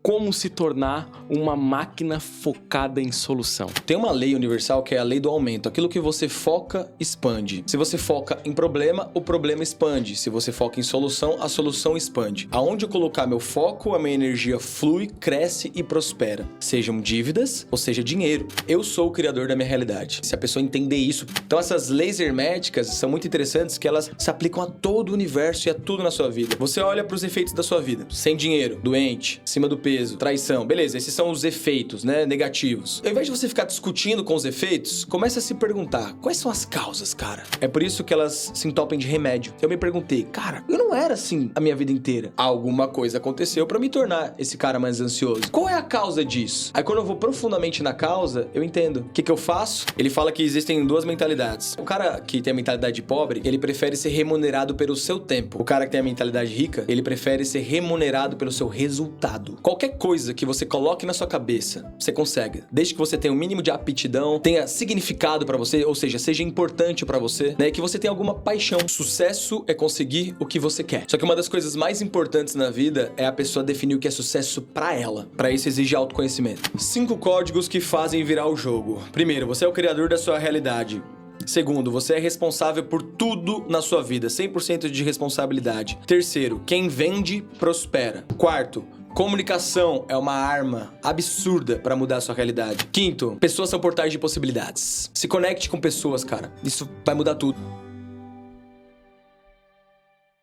Como se tornar uma máquina focada em solução. Tem uma lei universal que é a lei do aumento. Aquilo que você foca, expande. Se você foca em problema, o problema expande. Se você foca em solução, a solução expande. Aonde eu colocar meu foco, a minha energia flui, cresce e prospera. Sejam dívidas ou seja dinheiro. Eu sou o criador da minha realidade. Se a pessoa entender isso. Então essas leis herméticas são muito interessantes que elas se aplicam a todo o universo e a tudo na sua vida. Você olha para os efeitos da sua vida. Sem dinheiro, doente, acima do peso, traição, beleza, esses são os efeitos, né, negativos. Ao invés de você ficar discutindo com os efeitos, comece a se perguntar, quais são as causas, cara? É por isso que elas se entopem de remédio. Eu me perguntei, cara, eu não era assim a minha vida inteira. Alguma coisa aconteceu pra me tornar esse cara mais ansioso. Qual é a causa disso? Aí quando eu vou profundamente na causa, eu entendo. O que eu faço? Ele fala que existem duas mentalidades. O cara que tem a mentalidade pobre, ele prefere ser remunerado pelo seu tempo. O cara que tem a mentalidade rica, ele prefere ser remunerado pelo seu resultado. Qualquer coisa que você coloque na sua cabeça, você consegue. Desde que você tenha um mínimo de aptidão, tenha significado pra você, ou seja, seja importante pra você, né? Que você tenha alguma paixão. Sucesso é conseguir o que você quer. Só que uma das coisas mais importantes na vida é a pessoa definir o que é sucesso pra ela. Pra isso exige autoconhecimento. 5 códigos que fazem virar o jogo. Primeiro, você é o criador da sua realidade. Segundo, você é responsável por tudo na sua vida, 100% de responsabilidade. Terceiro, quem vende, prospera. Quarto, comunicação é uma arma absurda para mudar a sua realidade. Quinto, pessoas são portais de possibilidades. Se conecte com pessoas, cara. Isso vai mudar tudo.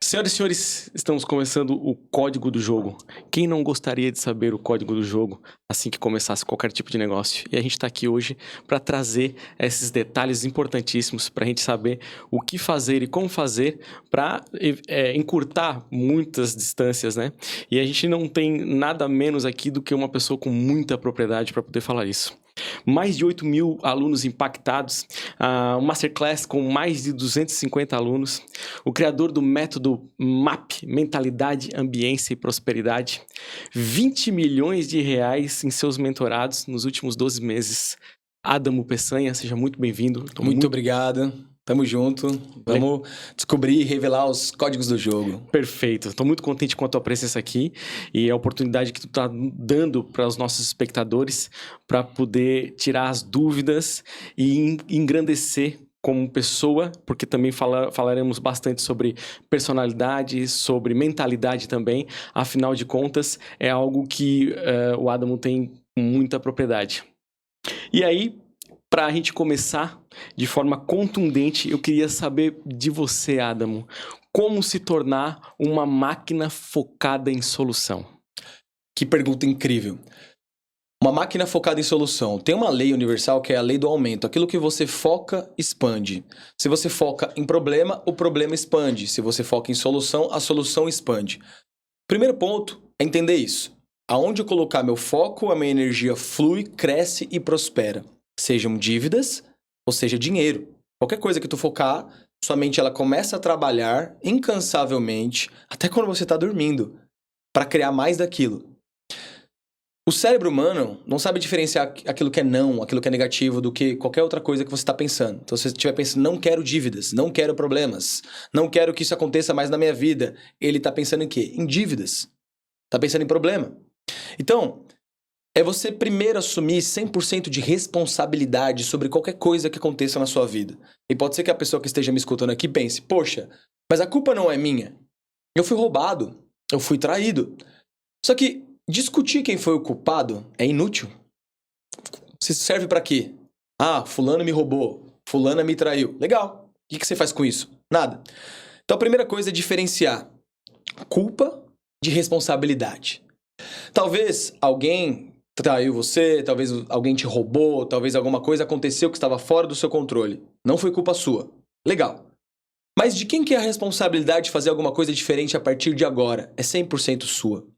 Senhoras e senhores, estamos começando o código do jogo. Quem não gostaria de saber o código do jogo assim que começasse qualquer tipo de negócio? E a gente está aqui hoje para trazer esses detalhes importantíssimos para a gente saber o que fazer e como fazer para encurtar muitas distâncias, né? E a gente não tem nada menos aqui do que uma pessoa com muita propriedade para poder falar isso. Mais de 8 mil alunos impactados, um masterclass com mais de 250 alunos, o criador do método MAP, Mentalidade, Ambiência e Prosperidade, 20 milhões de reais em seus mentorados nos últimos 12 meses. Adamo Peçanha, seja muito bem-vindo. Muito obrigado. Tamo junto. Vamos descobrir e revelar os códigos do jogo. Perfeito. Estou muito contente com a tua presença aqui e a oportunidade que tu tá dando para os nossos espectadores para poder tirar as dúvidas e engrandecer como pessoa, porque também falaremos bastante sobre personalidade, sobre mentalidade também. Afinal de contas, é algo que o Adamo tem muita propriedade. E aí, para a gente começar de forma contundente, eu queria saber de você, Adamo, como se tornar uma máquina focada em solução? Que pergunta incrível. Uma máquina focada em solução. Tem uma lei universal que é a lei do aumento. Aquilo que você foca, expande. Se você foca em problema, o problema expande. Se você foca em solução, a solução expande. Primeiro ponto é entender isso. Aonde eu colocar meu foco, a minha energia flui, cresce e prospera. Sejam dívidas ou seja dinheiro. Qualquer coisa que tu focar, sua mente ela começa a trabalhar incansavelmente, até quando você está dormindo, para criar mais daquilo. O cérebro humano não sabe diferenciar aquilo que é não, aquilo que é negativo, do que qualquer outra coisa que você está pensando. Então, se você estiver pensando, não quero dívidas, não quero problemas, não quero que isso aconteça mais na minha vida, ele está pensando em quê? Em dívidas. Está pensando em problema. Então, é você primeiro assumir 100% de responsabilidade sobre qualquer coisa que aconteça na sua vida. E pode ser que a pessoa que esteja me escutando aqui pense, poxa, mas a culpa não é minha. Eu fui roubado, eu fui traído. Só que discutir quem foi o culpado é inútil. Isso serve pra quê? Ah, fulano me roubou, fulana me traiu. Legal. O que você faz com isso? Nada. Então a primeira coisa é diferenciar culpa de responsabilidade. Talvez alguém traiu você, talvez alguém te roubou, talvez alguma coisa aconteceu que estava fora do seu controle. Não foi culpa sua. Legal. Mas de quem que é a responsabilidade de fazer alguma coisa diferente a partir de agora? É 100% sua.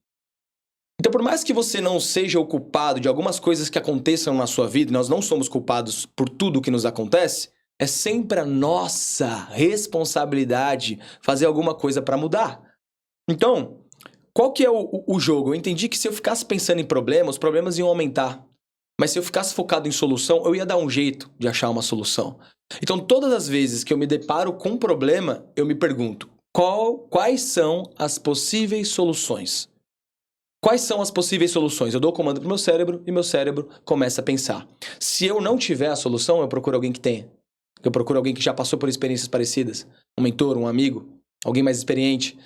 Então, por mais que você não seja o culpado de algumas coisas que aconteçam na sua vida, nós não somos culpados por tudo que nos acontece, é sempre a nossa responsabilidade fazer alguma coisa para mudar. Então, qual que é o jogo? Eu entendi que se eu ficasse pensando em problemas, os problemas iam aumentar. Mas se eu ficasse focado em solução, eu ia dar um jeito de achar uma solução. Então, todas as vezes que eu me deparo com um problema, eu me pergunto, quais são as possíveis soluções? Quais são as possíveis soluções? Eu dou o comando pro meu cérebro e meu cérebro começa a pensar. Se eu não tiver a solução, eu procuro alguém que tenha. Eu procuro alguém que já passou por experiências parecidas. Um mentor, um amigo, alguém mais experiente.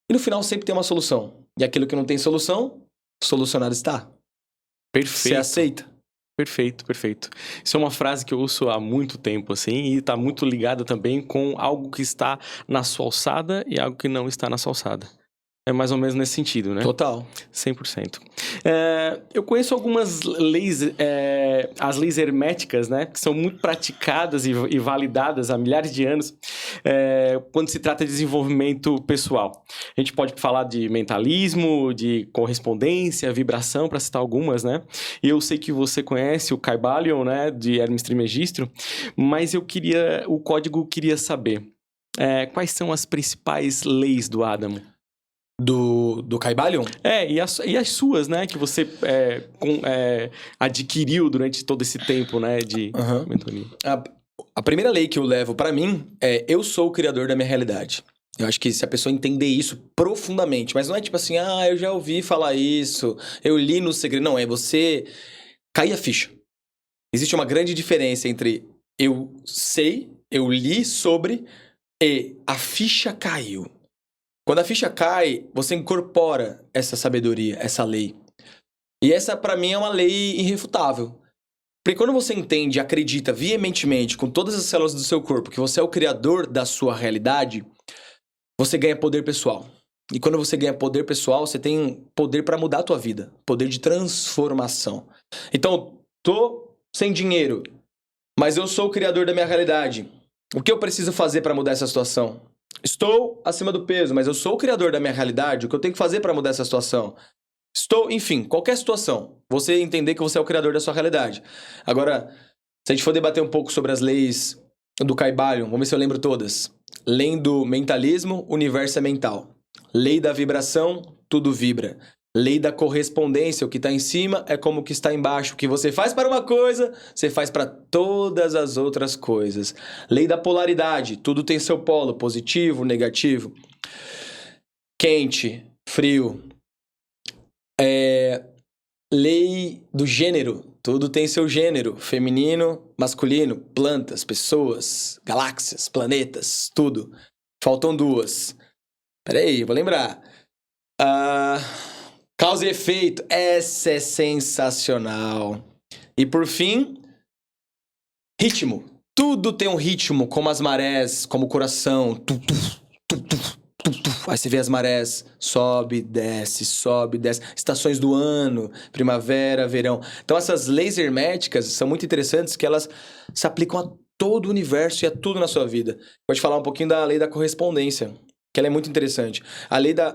E no final sempre tem uma solução. E aquilo que não tem solução, solucionado está. Perfeito. Você aceita? Perfeito, perfeito. Isso é uma frase que eu ouço há muito tempo, assim, e tá muito ligada também com algo que está na sua alçada e algo que não está na sua alçada. É mais ou menos nesse sentido, né? Total. 100%. Eu conheço algumas leis, as leis herméticas, né? Que são muito praticadas e validadas há milhares de anos quando se trata de desenvolvimento pessoal. A gente pode falar de mentalismo, de correspondência, vibração, para citar algumas, né? E eu sei que você conhece o Kybalion, né? De Hermes Trismegisto, mas o código queria saber quais são as principais leis do Adamo? Do Kybalion? E as suas, né? Que você adquiriu durante todo esse tempo, né? De mentoria. A primeira lei que eu levo pra mim é: eu sou o criador da minha realidade. Eu acho que se a pessoa entender isso profundamente, mas não é tipo assim, eu já ouvi falar isso, eu li no segredo. Não, é você cair a ficha. Existe uma grande diferença entre eu sei, eu li sobre e a ficha caiu. Quando a ficha cai, você incorpora essa sabedoria, essa lei. E essa, pra mim, é uma lei irrefutável. Porque quando você entende e acredita veementemente, com todas as células do seu corpo, que você é o criador da sua realidade, você ganha poder pessoal. E quando você ganha poder pessoal, você tem poder pra mudar a tua vida. Poder de transformação. Então, tô sem dinheiro, mas eu sou o criador da minha realidade. O que eu preciso fazer pra mudar essa situação? Estou acima do peso, mas eu sou o criador da minha realidade. O que eu tenho que fazer para mudar essa situação? Enfim, qualquer situação. Você entender que você é o criador da sua realidade. Agora, se a gente for debater um pouco sobre as leis do Kybalion, vamos ver se eu lembro todas. Lei do mentalismo, universo é mental. Lei da vibração, tudo vibra. Lei da correspondência, o que está em cima é como o que está embaixo. O que você faz para uma coisa, você faz para todas as outras coisas. Lei da polaridade, tudo tem seu polo, positivo, negativo. Quente, frio. Lei do gênero, tudo tem seu gênero. Feminino, masculino, plantas, pessoas, galáxias, planetas, tudo. Faltam duas. Peraí, vou lembrar. Causa e efeito, essa é sensacional. E por fim, ritmo. Tudo tem um ritmo, como as marés, como o coração. Aí você vê as marés, sobe, desce, sobe, desce. Estações do ano, primavera, verão. Então essas leis herméticas são muito interessantes, que elas se aplicam a todo o universo e a tudo na sua vida. Pode falar um pouquinho da lei da correspondência, que ela é muito interessante. A lei da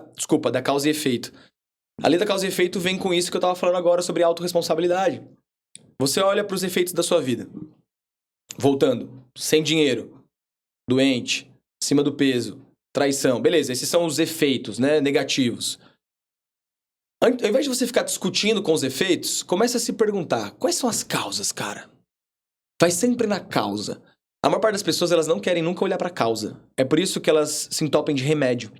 causa e efeito. A lei da causa e efeito vem com isso que eu tava falando agora sobre autorresponsabilidade. Você olha para os efeitos da sua vida. Voltando, sem dinheiro, doente, acima do peso, traição. Beleza, esses são os efeitos, né, negativos. Ao invés de você ficar discutindo com os efeitos, comece a se perguntar, quais são as causas, cara? Vai sempre na causa. A maior parte das pessoas, elas não querem nunca olhar para a causa. É por isso que elas se entopem de remédio.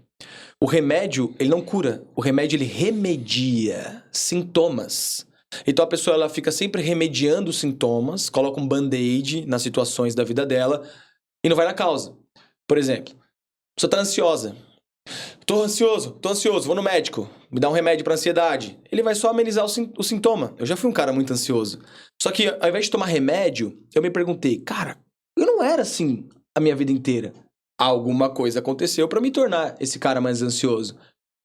O remédio, ele não cura. O remédio, ele remedia sintomas. Então a pessoa, ela fica sempre remediando os sintomas, coloca um band-aid nas situações da vida dela e não vai na causa. Por exemplo, a pessoa tá ansiosa. Tô ansioso, vou no médico, me dá um remédio pra ansiedade. Ele vai só amenizar o sintoma. Eu já fui um cara muito ansioso. Só que ao invés de tomar remédio, eu me perguntei, cara, eu não era assim a minha vida inteira. Alguma coisa aconteceu pra me tornar esse cara mais ansioso.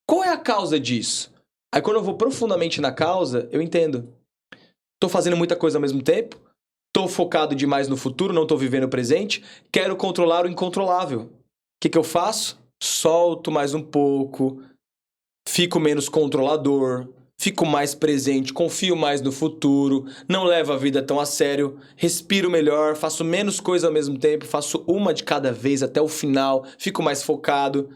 Qual é a causa disso? Aí quando eu vou profundamente na causa, eu entendo. Tô fazendo muita coisa ao mesmo tempo, tô focado demais no futuro, não tô vivendo o presente, quero controlar o incontrolável. O que eu faço? Solto mais um pouco, fico menos controlador, fico mais presente, confio mais no futuro, não levo a vida tão a sério, respiro melhor, faço menos coisa ao mesmo tempo, faço uma de cada vez até o final, fico mais focado.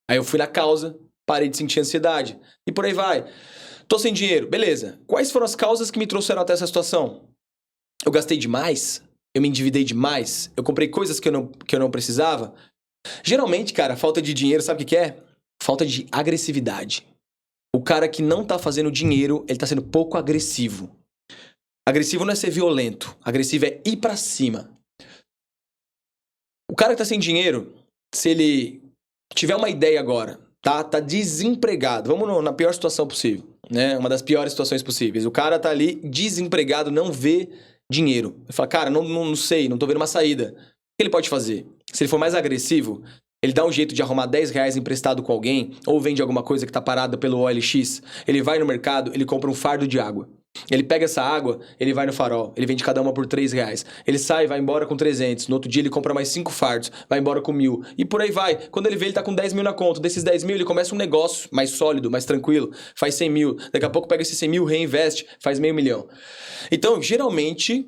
Aí eu fui na causa, parei de sentir ansiedade. E por aí vai. Tô sem dinheiro, beleza. Quais foram as causas que me trouxeram até essa situação? Eu gastei demais? Eu me endividei demais? Eu comprei coisas que eu não precisava? Geralmente, cara, falta de dinheiro, sabe o que é? Falta de agressividade. O cara que não tá fazendo dinheiro, ele tá sendo pouco agressivo. Agressivo não é ser violento. Agressivo é ir pra cima. O cara que tá sem dinheiro, se ele tiver uma ideia agora, tá desempregado. Vamos na pior situação possível, né? Uma das piores situações possíveis. O cara tá ali desempregado, não vê dinheiro. Ele fala, cara, não sei, não tô vendo uma saída. O que ele pode fazer? Se ele for mais agressivo, ele dá um jeito de arrumar R$10 emprestado com alguém, ou vende alguma coisa que tá parada pelo OLX. Ele vai no mercado, ele compra um fardo de água. Ele pega essa água, ele vai no Farol, ele vende cada uma por R$3. Ele sai, vai embora com 300. No outro dia ele compra mais 5 fardos, vai embora com 1.000. E por aí vai. Quando ele vê, ele tá com 10 mil na conta. Desses 10 mil, ele começa um negócio mais sólido, mais tranquilo. Faz 100 mil. Daqui a pouco pega esses 100 mil, reinveste, faz $500 mil. Então, geralmente,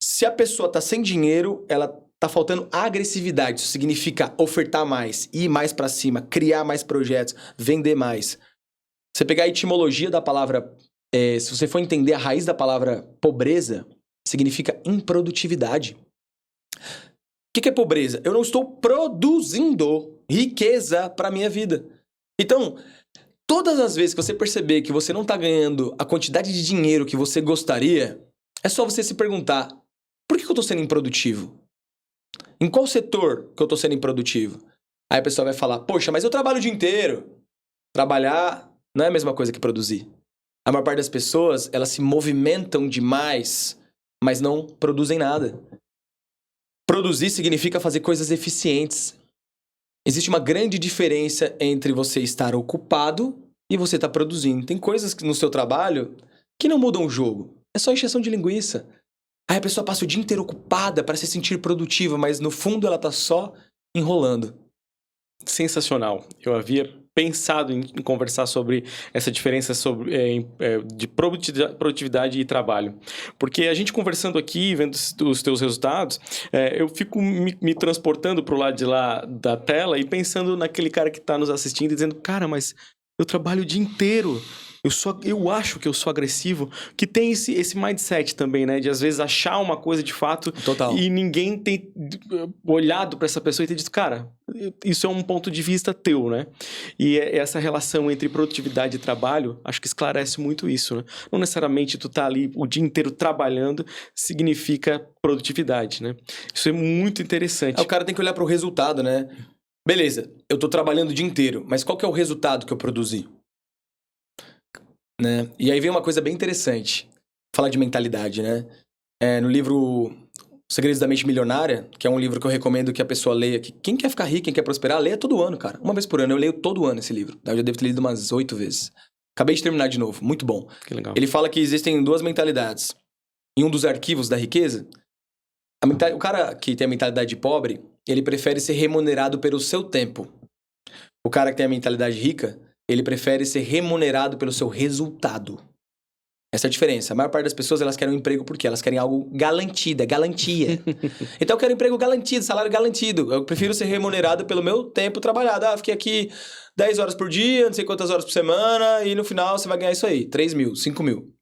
se a pessoa tá sem dinheiro, ela tá faltando agressividade. Isso significa ofertar mais, ir mais pra cima, criar mais projetos, vender mais. Você pegar a etimologia da palavra... se você for entender a raiz da palavra pobreza, significa improdutividade. O que é pobreza? Eu não estou produzindo riqueza para a minha vida. Então, todas as vezes que você perceber que você não está ganhando a quantidade de dinheiro que você gostaria, é só você se perguntar, por que eu estou sendo improdutivo? Em qual setor que eu estou sendo improdutivo? Aí a pessoa vai falar, poxa, mas eu trabalho o dia inteiro. Trabalhar não é a mesma coisa que produzir. A maior parte das pessoas, elas se movimentam demais, mas não produzem nada. Produzir significa fazer coisas eficientes. Existe uma grande diferença entre você estar ocupado e você estar produzindo. Tem coisas no seu trabalho que não mudam o jogo. É só encheção de linguiça. Aí a pessoa passa o dia inteiro ocupada para se sentir produtiva, mas no fundo ela está só enrolando. Sensacional. Eu havia pensado em conversar sobre essa diferença de produtividade e trabalho. Porque a gente conversando aqui, vendo os teus resultados, eu fico me transportando para o lado de lá da tela e pensando naquele cara que está nos assistindo e dizendo, cara, mas eu trabalho o dia inteiro. Eu acho que eu sou agressivo, que tem esse mindset também, né? De às vezes achar uma coisa de fato. Total. E ninguém tem olhado para essa pessoa e ter dito, cara, isso é um ponto de vista teu, né? E essa relação entre produtividade e trabalho, acho que esclarece muito isso, né? Não necessariamente tu tá ali o dia inteiro trabalhando significa produtividade, né? Isso é muito interessante. O cara tem que olhar para o resultado, né? Beleza, eu tô trabalhando o dia inteiro, mas qual que é o resultado que eu produzi? Né? E aí vem uma coisa bem interessante. Falar de mentalidade, né? No livro Os Segredos da Mente Milionária, que é um livro que eu recomendo que a pessoa leia. Que quem quer ficar rico, quem quer prosperar, leia todo ano, cara. Uma vez por ano. Eu leio todo ano esse livro. Eu já devo ter lido umas 8 vezes. Acabei de terminar de novo. Muito bom. Que legal. Ele fala que existem 2 mentalidades. Em um dos arquivos da riqueza, o cara que tem a mentalidade pobre, ele prefere ser remunerado pelo seu tempo. O cara que tem a mentalidade rica, ele prefere ser remunerado pelo seu resultado. Essa é a diferença. A maior parte das pessoas, elas querem um emprego porque elas querem algo garantido, garantia. Então eu quero um emprego garantido, salário garantido. Eu prefiro ser remunerado pelo meu tempo trabalhado. Fiquei aqui 10 horas por dia, não sei quantas horas por semana, e no final você vai ganhar isso aí, 3 mil, 5 mil.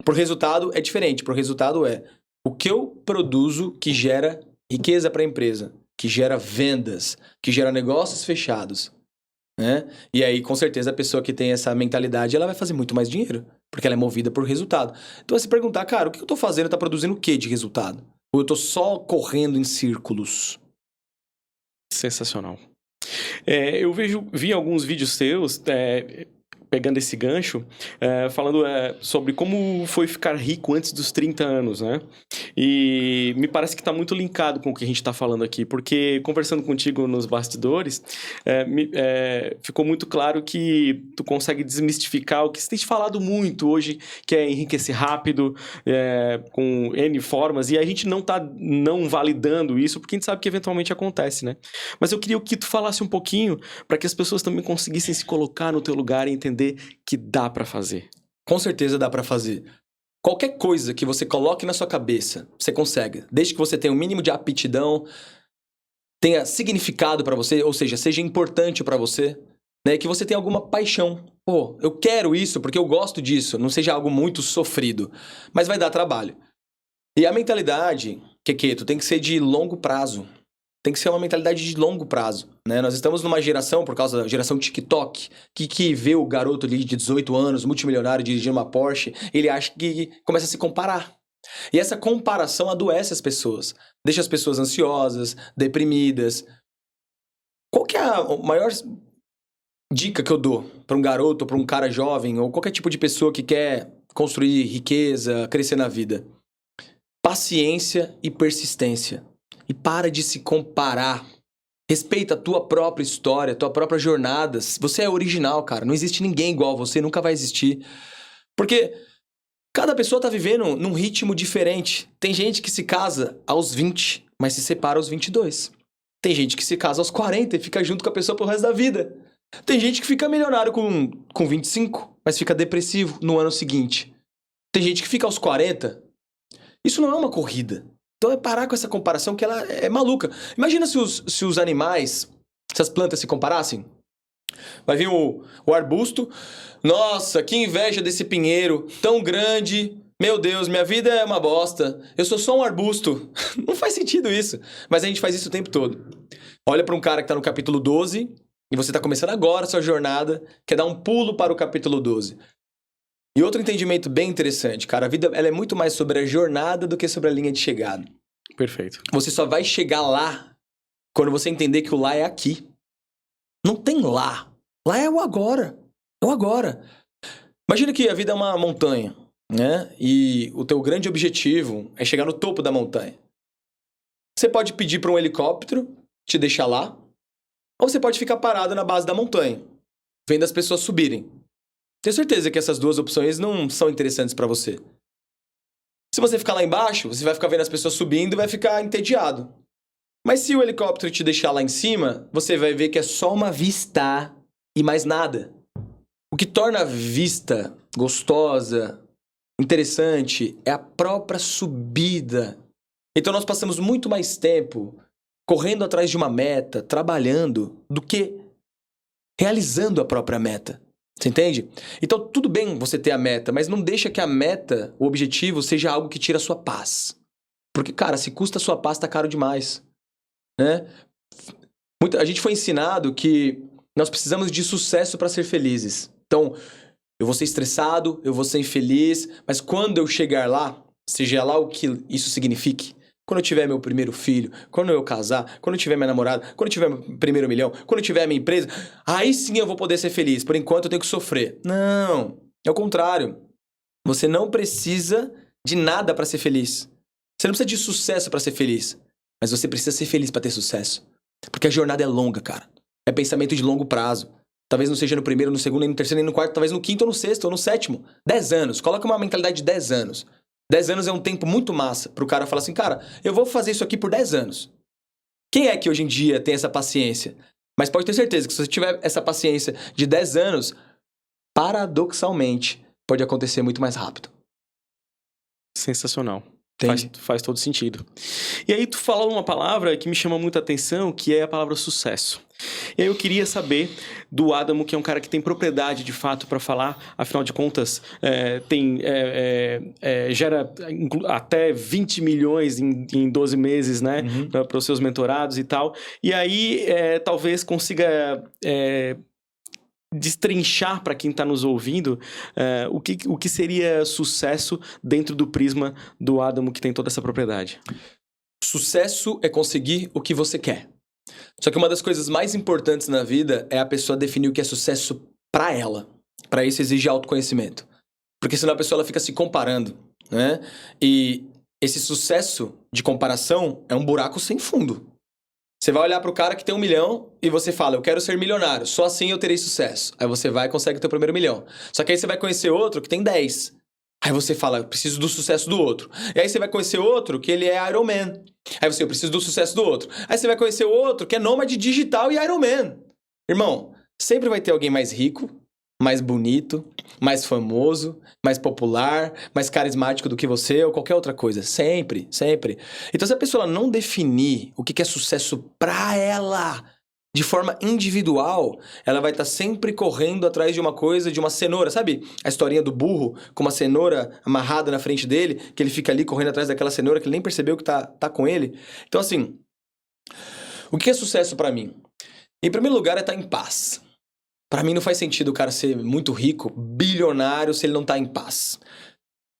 Por resultado é diferente. Por resultado é o que eu produzo que gera riqueza para a empresa, que gera vendas, que gera negócios fechados. Né? E aí, com certeza, a pessoa que tem essa mentalidade, ela vai fazer muito mais dinheiro, porque ela é movida por resultado. Então, é se perguntar, cara, o que eu tô fazendo? Tá produzindo o que de resultado? Ou eu tô só correndo em círculos? Sensacional. Eu vi alguns vídeos teus, pegando esse gancho, falando sobre como foi ficar rico antes dos 30 anos, né? E me parece que está muito linkado com o que a gente está falando aqui, porque conversando contigo nos bastidores, ficou muito claro que tu consegue desmistificar o que você tem falado muito hoje, que é enriquecer rápido, com N formas, e a gente não está não validando isso, porque a gente sabe que eventualmente acontece, né? Mas eu queria que tu falasse um pouquinho para que as pessoas também conseguissem se colocar no teu lugar e entender que dá pra fazer. Com certeza dá pra fazer. Qualquer coisa que você coloque na sua cabeça, você consegue. Desde que você tenha um mínimo de aptidão, tenha significado pra você, ou seja, seja importante pra você, né? Que você tenha alguma paixão. Pô, eu quero isso porque eu gosto disso. Não seja algo muito sofrido, mas vai dar trabalho. E a mentalidade, tu tem que ser de longo prazo. Tem que ser uma mentalidade de longo prazo, né? Nós estamos numa geração, por causa da geração TikTok, que vê o garoto ali de 18 anos, multimilionário, dirigindo uma Porsche, ele acha que começa a se comparar. E essa comparação adoece as pessoas, deixa as pessoas ansiosas, deprimidas. Qual que é a maior dica que eu dou para um garoto, para um cara jovem, ou qualquer tipo de pessoa que quer construir riqueza, crescer na vida? Paciência e persistência. E para de se comparar. Respeita a tua própria história, a tua própria jornada. Você é original, cara. Não existe ninguém igual a você, nunca vai existir. Porque cada pessoa tá vivendo num ritmo diferente. Tem gente que se casa aos 20, mas se separa aos 22. Tem gente que se casa aos 40 e fica junto com a pessoa pro resto da vida. Tem gente que fica milionário com 25, mas fica depressivo no ano seguinte. Tem gente que fica aos 40. Isso não é uma corrida. Então é parar com essa comparação que ela é maluca. Imagina se os animais, se as plantas se comparassem. Vai vir o arbusto. Nossa, que inveja desse pinheiro tão grande. Meu Deus, minha vida é uma bosta. Eu sou só um arbusto. Não faz sentido isso. Mas a gente faz isso o tempo todo. Olha para um cara que tá no capítulo 12 e você tá começando agora a sua jornada, quer dar um pulo para o capítulo 12. E outro entendimento bem interessante, cara, a vida ela é muito mais sobre a jornada do que sobre a linha de chegada. Perfeito. Você só vai chegar lá quando você entender que o lá é aqui. Não tem lá. Lá é o agora. É o agora. Imagina que a vida é uma montanha, né? E o teu grande objetivo é chegar no topo da montanha. Você pode pedir para um helicóptero te deixar lá, ou você pode ficar parado na base da montanha, vendo as pessoas subirem. Tenho certeza que essas duas opções não são interessantes para você. Se você ficar lá embaixo, você vai ficar vendo as pessoas subindo e vai ficar entediado. Mas se o helicóptero te deixar lá em cima, você vai ver que é só uma vista e mais nada. O que torna a vista gostosa, interessante, é a própria subida. Então nós passamos muito mais tempo correndo atrás de uma meta, trabalhando, do que realizando a própria meta. Você entende? Então, tudo bem você ter a meta, mas não deixa que a meta, o objetivo, seja algo que tira a sua paz. Porque, cara, se custa a sua paz, tá caro demais. Né? A gente foi ensinado que nós precisamos de sucesso para ser felizes. Então, eu vou ser estressado, eu vou ser infeliz, mas quando eu chegar lá, seja lá o que isso signifique, quando eu tiver meu primeiro filho, quando eu casar, quando eu tiver minha namorada, quando eu tiver meu primeiro milhão, quando eu tiver minha empresa, aí sim eu vou poder ser feliz. Por enquanto eu tenho que sofrer. Não, é o contrário. Você não precisa de nada para ser feliz. Você não precisa de sucesso para ser feliz. Mas você precisa ser feliz para ter sucesso. Porque a jornada é longa, cara. É pensamento de longo prazo. Talvez não seja no primeiro, no segundo, nem no terceiro, nem no quarto, talvez no quinto, ou no sexto, ou no sétimo. 10 anos. Coloca uma mentalidade de 10 anos. 10 anos é um tempo muito massa pro cara falar assim, cara, eu vou fazer isso aqui por 10 anos. Quem é que hoje em dia tem essa paciência? Mas pode ter certeza que se você tiver essa paciência de 10 anos, paradoxalmente, pode acontecer muito mais rápido. Sensacional. Entende? Faz todo sentido. E aí tu fala uma palavra que me chama muita atenção, que é a palavra sucesso. E aí eu queria saber do Adamo, que é um cara que tem propriedade de fato para falar, afinal de contas, gera até 20 milhões em 12 meses, né? Uhum. Para os seus mentorados e tal. E aí talvez consiga destrinchar para quem está nos ouvindo o que seria sucesso dentro do prisma do Adamo, que tem toda essa propriedade. Sucesso é conseguir o que você quer. Só que uma das coisas mais importantes na vida é a pessoa definir o que é sucesso para ela. Para isso exige autoconhecimento. Porque senão a pessoa ela fica se comparando, né? E esse sucesso de comparação é um buraco sem fundo. Você vai olhar pro cara que tem 1 milhão e você fala, eu quero ser milionário, só assim eu terei sucesso. Aí você vai e consegue o teu primeiro milhão. Só que aí você vai conhecer outro que tem 10. Aí você fala, eu preciso do sucesso do outro. E aí você vai conhecer outro que ele é Iron Man. Aí você, eu preciso do sucesso do outro. Aí você vai conhecer outro que é nômade digital e Iron Man. Irmão, sempre vai ter alguém mais rico, mais bonito, mais famoso, mais popular, mais carismático do que você ou qualquer outra coisa. Sempre, sempre. Então, se a pessoa não definir o que é sucesso pra ela de forma individual, ela vai estar sempre correndo atrás de uma coisa, de uma cenoura. Sabe a historinha do burro com uma cenoura amarrada na frente dele, que ele fica ali correndo atrás daquela cenoura que ele nem percebeu que tá com ele? Então, assim, O que é sucesso pra mim? Em primeiro lugar é estar em paz. Pra mim não faz sentido o cara ser muito rico, bilionário, se ele não tá em paz.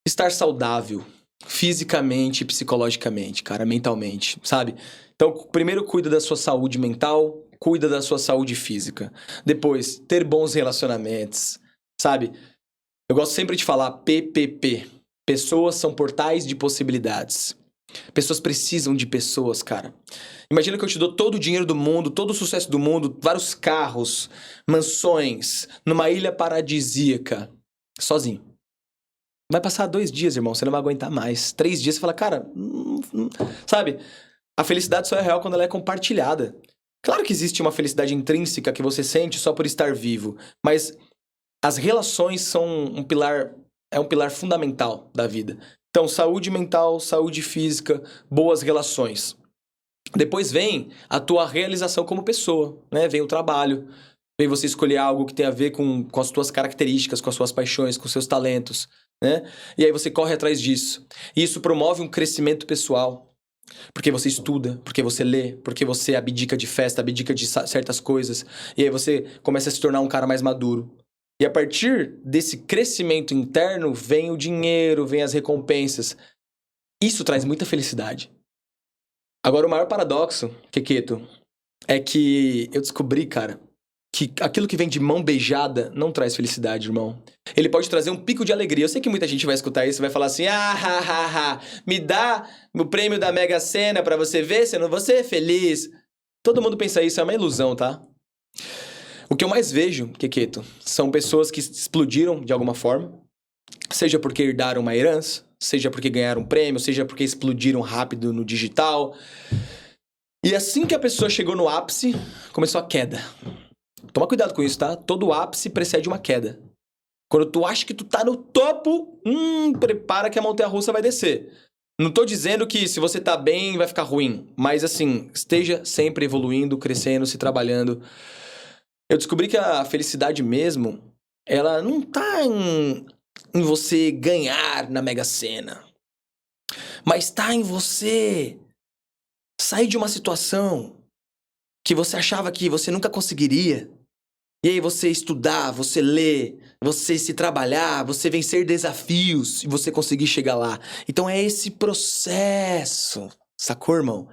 Estar saudável, fisicamente e psicologicamente, cara, mentalmente, sabe? Então, primeiro cuida da sua saúde mental, cuida da sua saúde física. Depois, ter bons relacionamentos, sabe? Eu gosto sempre de falar PPP. Pessoas são portais de possibilidades. Pessoas precisam de pessoas, cara. Imagina que eu te dou todo o dinheiro do mundo, todo o sucesso do mundo, vários carros, mansões, numa ilha paradisíaca, sozinho. Vai passar 2 dias, irmão, você não vai aguentar mais. 3 dias, você fala, cara, sabe? A felicidade só é real quando ela é compartilhada. Claro que existe uma felicidade intrínseca que você sente só por estar vivo, mas as relações são um pilar fundamental da vida. Então, saúde mental, saúde física, boas relações. Depois vem a tua realização como pessoa, né? Vem o trabalho, vem você escolher algo que tem a ver com as tuas características, com as suas paixões, com os seus talentos, né? E aí você corre atrás disso. E isso promove um crescimento pessoal. Porque você estuda, porque você lê, porque você abdica de festa, abdica de certas coisas. E aí você começa a se tornar um cara mais maduro. E a partir desse crescimento interno, vem o dinheiro, vem as recompensas. Isso traz muita felicidade. Agora, o maior paradoxo, Keketo, é que eu descobri, cara, que aquilo que vem de mão beijada não traz felicidade, irmão. Ele pode trazer um pico de alegria. Eu sei que muita gente vai escutar isso e vai falar assim, me dá o prêmio da Mega Sena pra você ver, se eu não vou ser feliz. Todo mundo pensa isso, é uma ilusão, tá? O que eu mais vejo, Keketo, são pessoas que explodiram de alguma forma, seja porque herdaram uma herança, seja porque ganharam um prêmio, seja porque explodiram rápido no digital. E assim que a pessoa chegou no ápice, começou a queda. Toma cuidado com isso, tá? Todo ápice precede uma queda. Quando tu acha que tu tá no topo, prepara que a montanha-russa vai descer. Não tô dizendo que se você tá bem vai ficar ruim, mas assim, esteja sempre evoluindo, crescendo, se trabalhando. Eu descobri que a felicidade mesmo, ela não tá em você ganhar na Mega Sena. Mas tá em você sair de uma situação que você achava que você nunca conseguiria. E aí você estudar, você ler, você se trabalhar, você vencer desafios e você conseguir chegar lá. Então é esse processo, sacou, irmão?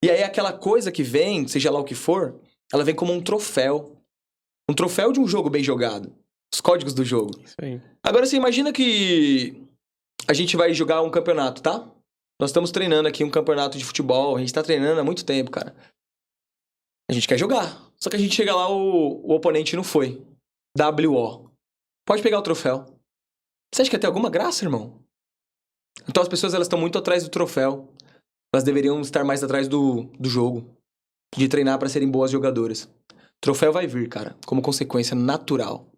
E aí aquela coisa que vem, seja lá o que for, ela vem como um troféu. Um troféu de um jogo bem jogado. Os códigos do jogo. Isso aí. Agora você imagina que a gente vai jogar um campeonato, tá? Nós estamos treinando aqui um campeonato de futebol. A gente tá treinando há muito tempo, cara. A gente quer jogar. Só que a gente chega lá, o oponente não foi. WO. Pode pegar o troféu. Você acha que ia ter alguma graça, irmão? Então as pessoas, elas estão muito atrás do troféu. Elas deveriam estar mais atrás do jogo. De treinar para serem boas jogadoras. Troféu vai vir, cara, como consequência natural.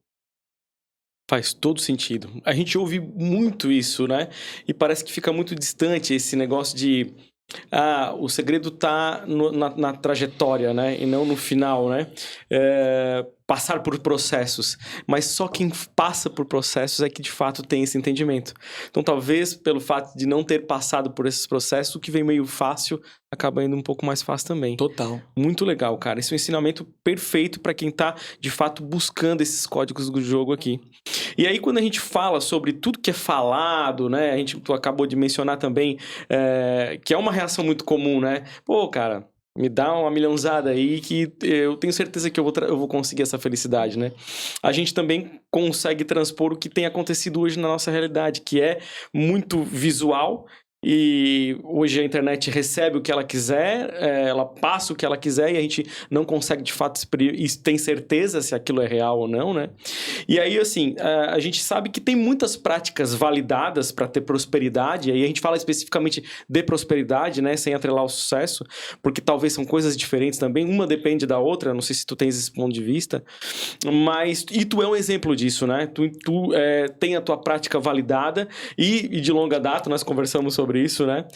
Faz todo sentido. A gente ouve muito isso, né? E parece que fica muito distante esse negócio de... o segredo tá na trajetória, né? E não no final, né? Passar por processos. Mas só quem passa por processos é que de fato tem esse entendimento. Então talvez pelo fato de não ter passado por esses processos, o que vem meio fácil acaba indo um pouco mais fácil também. Total. Muito legal, cara. Esse é um ensinamento perfeito para quem tá de fato buscando esses códigos do jogo aqui. E aí quando a gente fala sobre tudo que é falado, né? Tu acabou de mencionar também que é uma reação muito comum, né? Pô, cara, me dá uma milhãozada aí que eu tenho certeza que eu vou conseguir essa felicidade, né? A gente também consegue transpor o que tem acontecido hoje na nossa realidade, que é muito visual. E hoje a internet recebe o que ela quiser, ela passa o que ela quiser e a gente não consegue de fato tem certeza se aquilo é real ou não, né? E aí, assim, a gente sabe que tem muitas práticas validadas para ter prosperidade, e aí a gente fala especificamente de prosperidade, né? Sem atrelar o sucesso, porque talvez são coisas diferentes também, uma depende da outra, não sei se tu tens esse ponto de vista, mas... E tu é um exemplo disso, né? Tu tem a tua prática validada e de longa data, nós conversamos sobre sobre isso, né?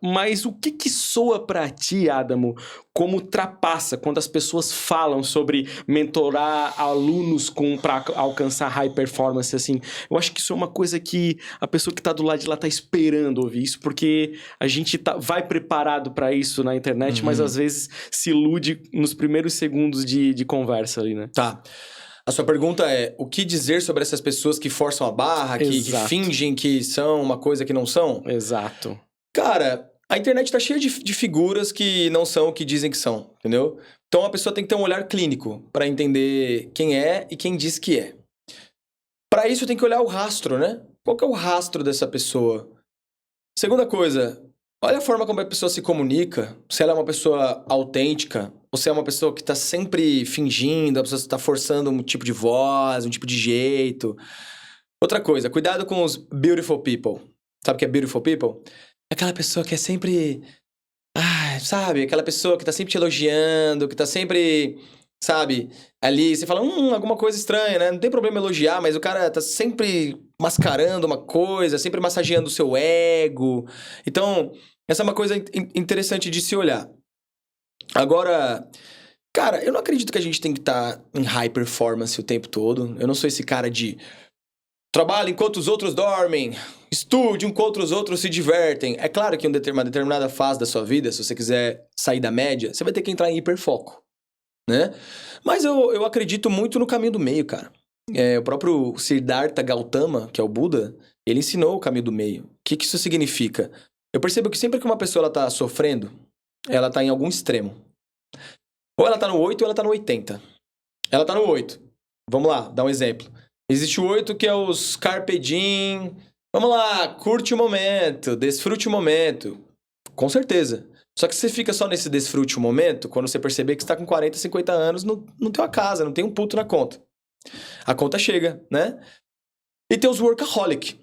Mas o que soa pra ti, Adamo, como trapaça quando as pessoas falam sobre mentorar alunos para alcançar high performance, assim? Eu acho que isso é uma coisa que a pessoa que tá do lado de lá tá esperando ouvir isso, porque a gente vai preparado para isso na internet, mas às vezes se ilude nos primeiros segundos de conversa ali, né? Tá. A sua pergunta é, o que dizer sobre essas pessoas que forçam a barra, que fingem que são uma coisa que não são? Exato. Cara, a internet tá cheia de figuras que não são o que dizem que são, entendeu? Então a pessoa tem que ter um olhar clínico para entender quem é e quem diz que é. Para isso tem que olhar o rastro, né? Qual que é o rastro dessa pessoa? Segunda coisa, olha a forma como a pessoa se comunica, se ela é uma pessoa autêntica, ou se é uma pessoa que tá sempre fingindo, a pessoa está forçando um tipo de voz, um tipo de jeito. Outra coisa, cuidado com os beautiful people. Sabe o que é beautiful people? É aquela pessoa que é sempre... sabe? Aquela pessoa que tá sempre te elogiando, que tá sempre... Sabe? Ali, você fala, alguma coisa estranha, né? Não tem problema elogiar, mas o cara tá sempre mascarando uma coisa, sempre massageando o seu ego. Então, essa é uma coisa interessante de se olhar. Agora, cara, eu não acredito que a gente tem que estar em high performance o tempo todo. Eu não sou esse cara de trabalho enquanto os outros dormem, estude enquanto os outros se divertem. É claro que em uma determinada fase da sua vida, se você quiser sair da média, você vai ter que entrar em hiperfoco, né? Mas eu acredito muito no caminho do meio, cara. O próprio Siddhartha Gautama, que é o Buda, ele ensinou o caminho do meio. O que isso significa? Eu percebo que sempre que uma pessoa ela tá sofrendo, ela tá em algum extremo. Ou ela tá no 8 ou ela tá no 80. Ela tá no 8. Vamos lá, dar um exemplo. Existe o 8 que é os carpe diem. Vamos lá, curte o momento, desfrute o momento. Com certeza. Só que você fica só nesse desfrute o momento quando você perceber que você tá com 40, 50 anos, não tem uma casa, não tem um puto na conta. A conta chega, né? E tem os workaholic.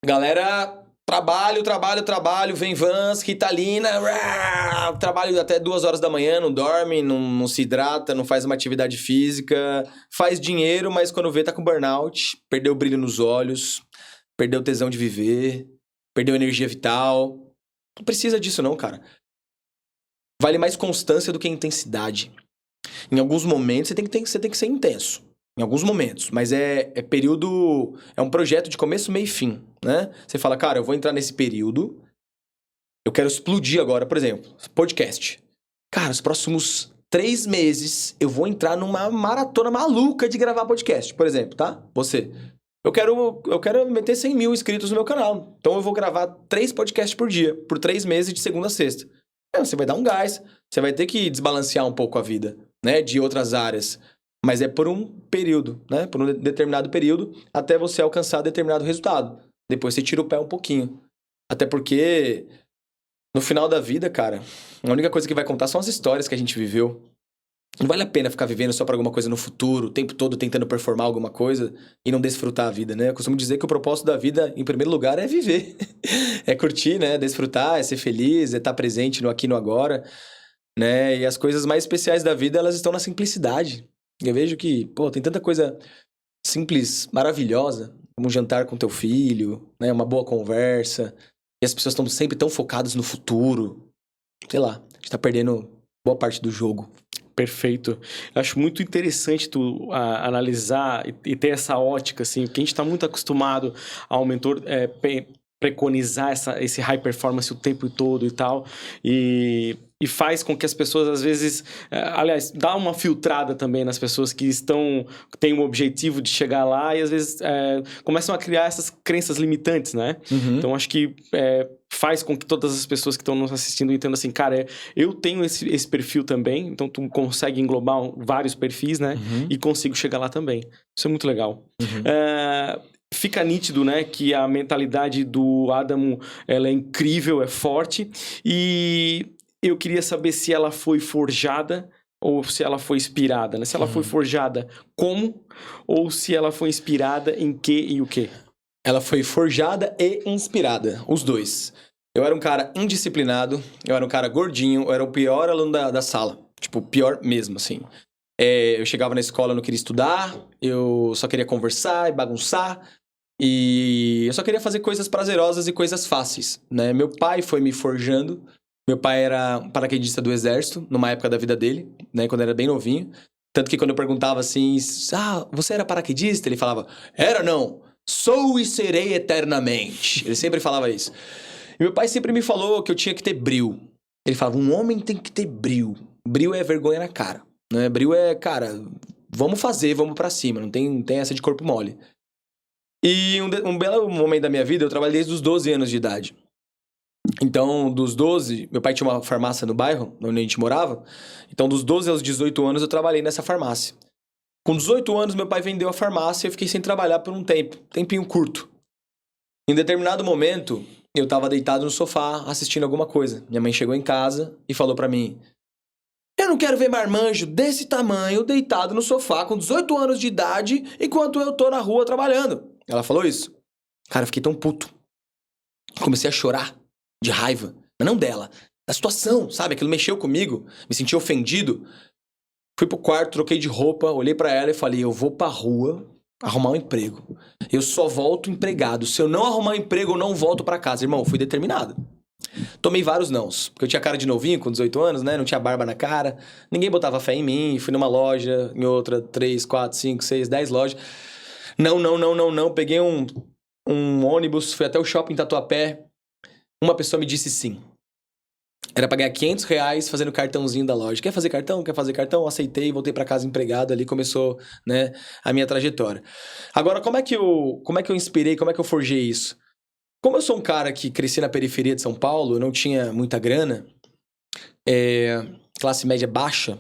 Galera, trabalho, vem Vans, Ritalina, trabalho até 2 horas da manhã, não dorme, não se hidrata, não faz uma atividade física, faz dinheiro, mas quando vê tá com burnout, perdeu o brilho nos olhos, perdeu o tesão de viver, perdeu energia vital. Não precisa disso não, cara. Vale mais constância do que intensidade. Em alguns momentos você tem que ser intenso. Em alguns momentos, mas é período... É um projeto de começo, meio e fim, né? Você fala, cara, eu vou entrar nesse período, eu quero explodir agora, por exemplo, podcast. Cara, os próximos 3 meses eu vou entrar numa maratona maluca de gravar podcast, por exemplo, tá? Você. Eu quero meter 100 mil inscritos no meu canal, então eu vou gravar 3 podcasts por dia, por 3 meses, de segunda a sexta. Você vai dar um gás, você vai ter que desbalancear um pouco a vida, né? De outras áreas. Mas é por um período, né? Por um determinado período, até você alcançar determinado resultado. Depois você tira o pé um pouquinho. Até porque, no final da vida, cara, a única coisa que vai contar são as histórias que a gente viveu. Não vale a pena ficar vivendo só pra alguma coisa no futuro, o tempo todo tentando performar alguma coisa e não desfrutar a vida, né? Eu costumo dizer que o propósito da vida, em primeiro lugar, é viver. É curtir, né? Desfrutar, é ser feliz, é estar presente no aqui e no agora, né? E as coisas mais especiais da vida, elas estão na simplicidade. Eu vejo que, tem tanta coisa simples, maravilhosa, como um jantar com teu filho, né? Uma boa conversa. E as pessoas estão sempre tão focadas no futuro. Sei lá, a gente tá perdendo boa parte do jogo. Perfeito. Eu acho muito interessante tu analisar e ter essa ótica, assim, porque a gente está muito acostumado ao mentor preconizar esse high performance o tempo todo e tal, e faz com que as pessoas, às vezes, aliás, dá uma filtrada também nas pessoas que têm um objetivo de chegar lá e, às vezes, começam a criar essas crenças limitantes, né? Uhum. Então, acho que faz com que todas as pessoas que estão nos assistindo entendam assim, cara, eu tenho esse perfil também, então tu consegue englobar vários perfis, né? Uhum. E consigo chegar lá também. Isso é muito legal. Uhum. Fica nítido, né, que a mentalidade do Adamo, ela é incrível, é forte, e eu queria saber se ela foi forjada ou se ela foi inspirada, né? Se ela foi forjada, como? Ou se ela foi inspirada em que e o quê? Ela foi forjada e inspirada, os dois. Eu era um cara indisciplinado, eu era um cara gordinho, eu era o pior aluno da sala. Tipo, pior mesmo, assim. Eu chegava na escola, eu não queria estudar, eu só queria conversar e bagunçar. E eu só queria fazer coisas prazerosas e coisas fáceis, né? Meu pai foi me forjando. Meu pai era paraquedista do exército, numa época da vida dele, né? Quando era bem novinho. Tanto que quando eu perguntava assim, você era paraquedista? Ele falava, era não, sou e serei eternamente. Ele sempre falava isso. E meu pai sempre me falou que eu tinha que ter brio. Ele falava, um homem tem que ter brio. Brio é vergonha na cara, né? Brio é, cara, vamos fazer, vamos pra cima, não tem essa de corpo mole. E um belo momento da minha vida, eu trabalhei desde os 12 anos de idade. Então, dos 12, meu pai tinha uma farmácia no bairro, onde a gente morava. Então, dos 12 aos 18 anos, eu trabalhei nessa farmácia. Com 18 anos, meu pai vendeu a farmácia e eu fiquei sem trabalhar por um tempinho curto. Em determinado momento, eu estava deitado no sofá, assistindo alguma coisa. Minha mãe chegou em casa e falou pra mim, eu não quero ver marmanjo desse tamanho, deitado no sofá, com 18 anos de idade, enquanto eu tô na rua trabalhando. Ela falou isso. Cara, eu fiquei tão puto. Comecei a chorar. De raiva, mas não dela, da situação, sabe? Aquilo mexeu comigo, me senti ofendido. Fui pro quarto, troquei de roupa, olhei pra ela e falei, eu vou pra rua arrumar um emprego. Eu só volto empregado. Se eu não arrumar um emprego, eu não volto pra casa. Irmão, fui determinado. Tomei vários nãos, porque eu tinha cara de novinho, com 18 anos, né? Não tinha barba na cara. Ninguém botava fé em mim. Fui numa loja, em outra, 3, 4, 5, 6, 10 lojas. Não. Peguei um ônibus, fui até o shopping Tatuapé. Uma pessoa me disse sim. Era pra ganhar R$500 fazendo cartãozinho da loja. Quer fazer cartão? Quer fazer cartão? Aceitei, voltei pra casa empregado. Ali começou, né, a minha trajetória. Agora, como é que eu inspirei, como é que eu forjei isso? Como eu sou um cara que cresci na periferia de São Paulo, eu não tinha muita grana, classe média baixa,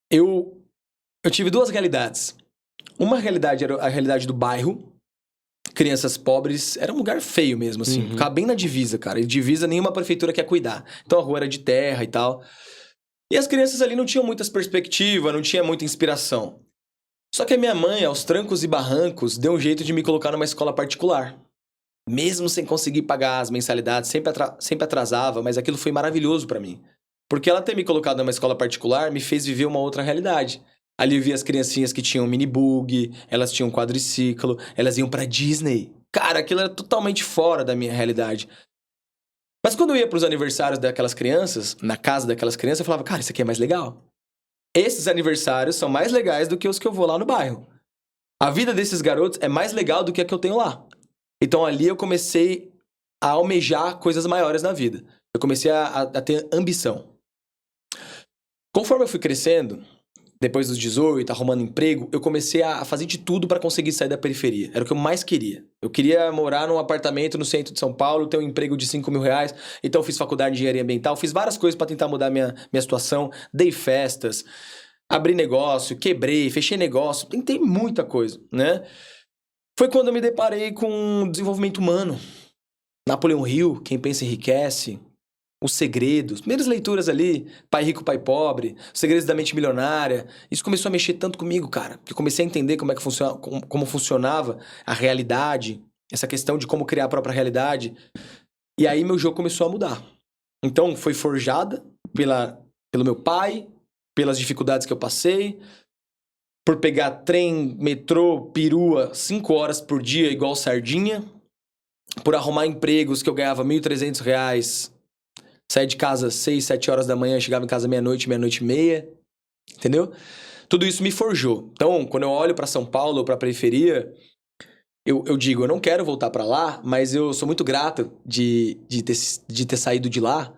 eu tive duas realidades. Uma realidade era a realidade do bairro, crianças pobres, era um lugar feio mesmo, assim. Ficava bem na divisa, cara. E divisa nenhuma prefeitura quer cuidar. Então a rua era de terra e tal. E as crianças ali não tinham muitas perspectivas, não tinha muita inspiração. Só que a minha mãe, aos trancos e barrancos, deu um jeito de me colocar numa escola particular. Mesmo sem conseguir pagar as mensalidades, sempre atrasava, mas aquilo foi maravilhoso pra mim. Porque ela ter me colocado numa escola particular me fez viver uma outra realidade. Ali eu via as criancinhas que tinham minibug, elas tinham quadriciclo, elas iam pra Disney. Cara, aquilo era totalmente fora da minha realidade. Mas quando eu ia pros aniversários daquelas crianças, na casa daquelas crianças, eu falava, cara, isso aqui é mais legal. Esses aniversários são mais legais do que os que eu vou lá no bairro. A vida desses garotos é mais legal do que a que eu tenho lá. Então ali eu comecei a almejar coisas maiores na vida. Eu comecei a ter ambição. Conforme eu fui crescendo, depois dos 18, arrumando emprego, eu comecei a fazer de tudo para conseguir sair da periferia. Era o que eu mais queria. Eu queria morar num apartamento no centro de São Paulo, ter um emprego de R$5.000. Então eu fiz faculdade de engenharia ambiental, fiz várias coisas para tentar mudar minha situação. Dei festas, abri negócio, quebrei, fechei negócio. Tentei muita coisa, né? Foi quando eu me deparei com desenvolvimento humano. Napoleão Hill, Quem Pensa Enriquece. Os Segredos, primeiras leituras ali, Pai Rico, Pai Pobre, Os Segredos da Mente Milionária. Isso começou a mexer tanto comigo, cara, que eu comecei a entender como funcionava a realidade, essa questão de como criar a própria realidade. E aí meu jogo começou a mudar. Então foi forjada pelo meu pai, pelas dificuldades que eu passei, por pegar trem, metrô, perua 5 horas por dia igual sardinha, por arrumar empregos que eu ganhava R$1.300, saía de casa 6, 7 horas da manhã, chegava em casa meia-noite, meia-noite e meia, entendeu? Tudo isso me forjou. Então, quando eu olho pra São Paulo ou pra periferia, eu digo, eu não quero voltar pra lá, mas eu sou muito grato de ter saído de lá,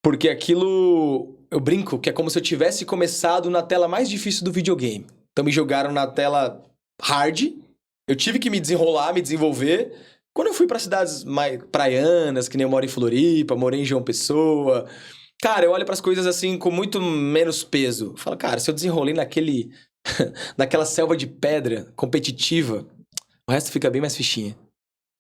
porque aquilo, eu brinco, que é como se eu tivesse começado na tela mais difícil do videogame. Então me jogaram na tela hard, eu tive que me desenrolar, me desenvolver. Quando eu fui pra cidades mais praianas, que nem eu moro em Floripa, morei em João Pessoa, cara, eu olho pras coisas assim com muito menos peso. Eu falo, cara, se eu desenrolei naquela selva de pedra competitiva, o resto fica bem mais fichinha.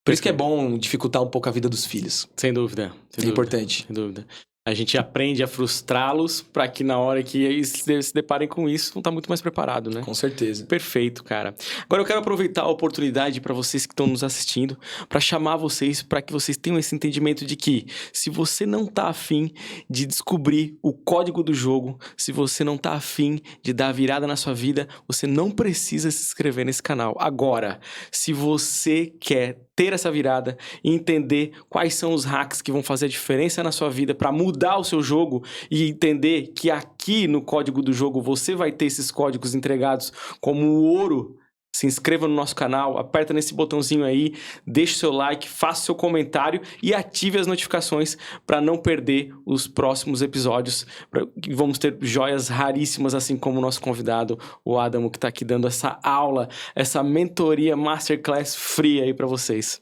Por isso que é bom dificultar um pouco a vida dos filhos. Sem dúvida. É importante. Sem dúvida. A gente aprende a frustrá-los para que na hora que eles se deparem com isso, vão estar muito mais preparado, né? Com certeza. Perfeito, cara. Agora eu quero aproveitar a oportunidade para vocês que estão nos assistindo, para chamar vocês, para que vocês tenham esse entendimento de que se você não tá afim de descobrir o código do jogo, se você não tá afim de dar a virada na sua vida, você não precisa se inscrever nesse canal. Agora, se você quer ter essa virada e entender quais são os hacks que vão fazer a diferença na sua vida para mudar o seu jogo e entender que aqui no código do jogo você vai ter esses códigos entregados como o ouro, se inscreva no nosso canal, aperta nesse botãozinho aí, deixe seu like, faça seu comentário e ative as notificações para não perder os próximos episódios. Vamos ter joias raríssimas, assim como o nosso convidado, o Adamo, que está aqui dando essa aula, essa mentoria masterclass free aí para vocês.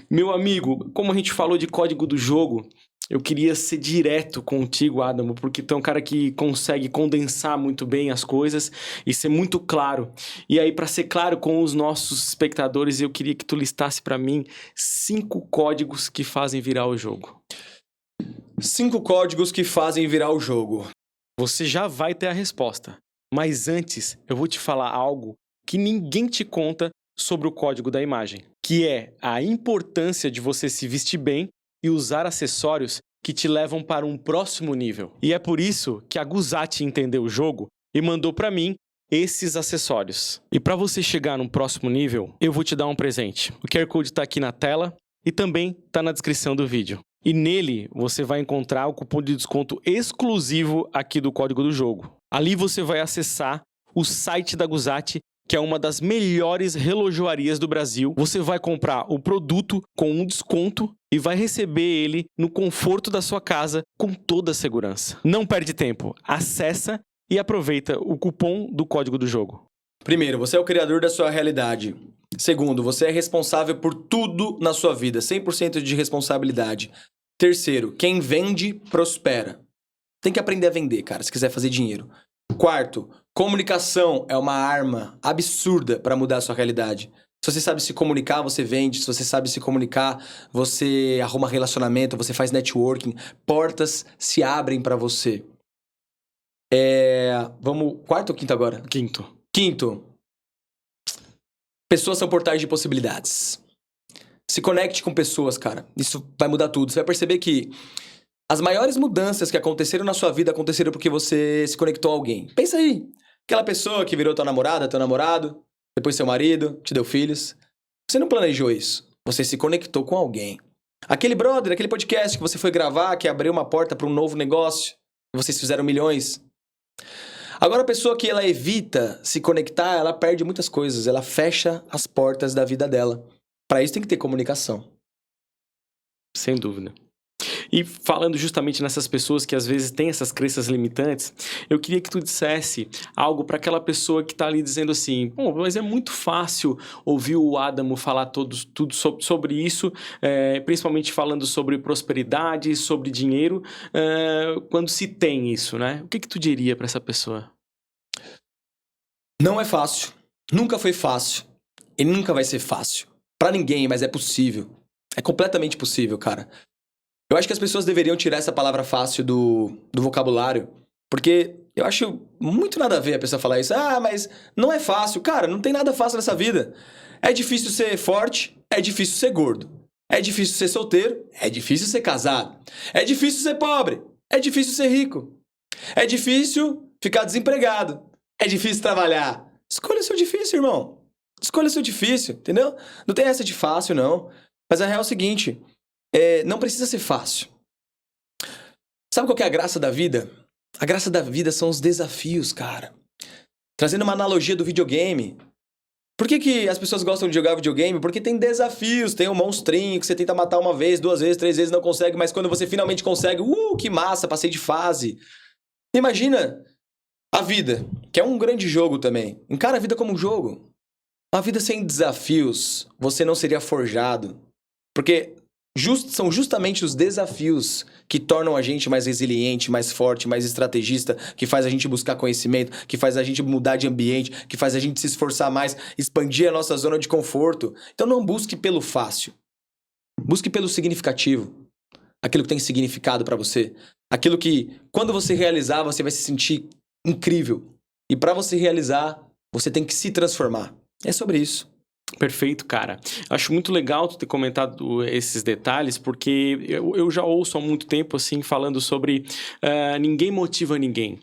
Meu amigo, como a gente falou de código do jogo, eu queria ser direto contigo, Adamo, porque tu é um cara que consegue condensar muito bem as coisas e ser muito claro. E aí, para ser claro com os nossos espectadores, eu queria que tu listasse para mim 5 códigos que fazem virar o jogo. 5 códigos que fazem virar o jogo. Você já vai ter a resposta. Mas antes, eu vou te falar algo que ninguém te conta sobre o código da imagem, que é a importância de você se vestir bem e usar acessórios que te levam para um próximo nível. E é por isso que a Guzatti entendeu o jogo e mandou para mim esses acessórios. E para você chegar num próximo nível, eu vou te dar um presente. O QR Code está aqui na tela e também está na descrição do vídeo. E nele você vai encontrar o cupom de desconto exclusivo aqui do código do jogo. Ali você vai acessar o site da Guzatti, que é uma das melhores relojoarias do Brasil. Você vai comprar o produto com um desconto e vai receber ele no conforto da sua casa com toda a segurança. Não perde tempo, acessa e aproveita o cupom do código do jogo. Primeiro, você é o criador da sua realidade. Segundo, você é responsável por tudo na sua vida, 100% de responsabilidade. Terceiro, quem vende, prospera. Tem que aprender a vender, cara, se quiser fazer dinheiro. Quarto, comunicação é uma arma absurda para mudar a sua realidade. Se você sabe se comunicar, você vende. Se você sabe se comunicar, você arruma relacionamento, você faz networking. Portas se abrem para você. Vamos, quarto ou quinto agora? Quinto. Pessoas são portais de possibilidades. Se conecte com pessoas, cara. Isso vai mudar tudo. Você vai perceber que as maiores mudanças que aconteceram na sua vida aconteceram porque você se conectou a alguém. Pensa aí. Aquela pessoa que virou tua namorada, teu namorado, depois seu marido, te deu filhos. Você não planejou isso. Você se conectou com alguém. Aquele brother, aquele podcast que você foi gravar, que abriu uma porta para um novo negócio, e vocês fizeram milhões. Agora, a pessoa que ela evita se conectar, ela perde muitas coisas. Ela fecha as portas da vida dela. Para isso tem que ter comunicação. Sem dúvida. E falando justamente nessas pessoas que às vezes têm essas crenças limitantes, eu queria que tu dissesse algo para aquela pessoa que está ali dizendo assim, pô, mas é muito fácil ouvir o Adamo falar tudo sobre isso, principalmente falando sobre prosperidade, sobre dinheiro, quando se tem isso, né? O que tu diria para essa pessoa? Não é fácil. Nunca foi fácil. E nunca vai ser fácil. Para ninguém, mas é possível. É completamente possível, cara. Eu acho que as pessoas deveriam tirar essa palavra fácil do vocabulário, porque eu acho muito nada a ver a pessoa falar isso. Ah, mas não é fácil. Cara, não tem nada fácil nessa vida. É difícil ser forte, é difícil ser gordo. É difícil ser solteiro, é difícil ser casado. É difícil ser pobre, é difícil ser rico. É difícil ficar desempregado. É difícil trabalhar. Escolha o seu difícil, irmão. Escolha o seu difícil, entendeu? Não tem essa de fácil, não. Mas a real é o seguinte... não precisa ser fácil. Sabe qual que é a graça da vida? A graça da vida são os desafios, cara. Trazendo uma analogia do videogame. Por que as pessoas gostam de jogar videogame? Porque tem desafios, tem um monstrinho que você tenta matar uma vez, 2 vezes, 3 vezes, não consegue, mas quando você finalmente consegue, que massa, passei de fase. Imagina a vida, que é um grande jogo também. Encara a vida como um jogo. Uma vida sem desafios, você não seria forjado. Porque... são justamente os desafios que tornam a gente mais resiliente, mais forte, mais estrategista, que faz a gente buscar conhecimento, que faz a gente mudar de ambiente, que faz a gente se esforçar mais, expandir a nossa zona de conforto. Então não busque pelo fácil. Busque pelo significativo. aquilo que tem significado pra você, aquilo que, quando você realizar, você vai se sentir incrível. E pra você realizar, você tem que se transformar. É sobre isso. Perfeito, cara. Acho muito legal tu ter comentado esses detalhes, porque eu já ouço há muito tempo, assim, falando sobre ninguém motiva ninguém.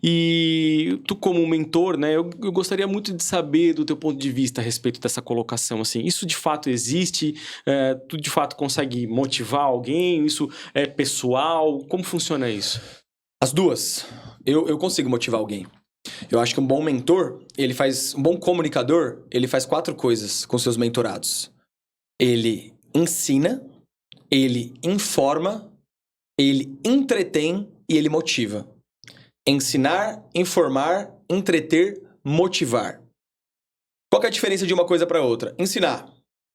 E tu como mentor, né, eu gostaria muito de saber do teu ponto de vista a respeito dessa colocação, assim, isso de fato existe? Tu de fato consegue motivar alguém? Isso é pessoal? Como funciona isso? As duas. Eu consigo motivar alguém. Eu acho que um bom mentor, um bom comunicador, ele faz 4 coisas com seus mentorados. Ele ensina, ele informa, ele entretém e ele motiva. Ensinar, informar, entreter, motivar. Qual que é a diferença de uma coisa para outra? Ensinar.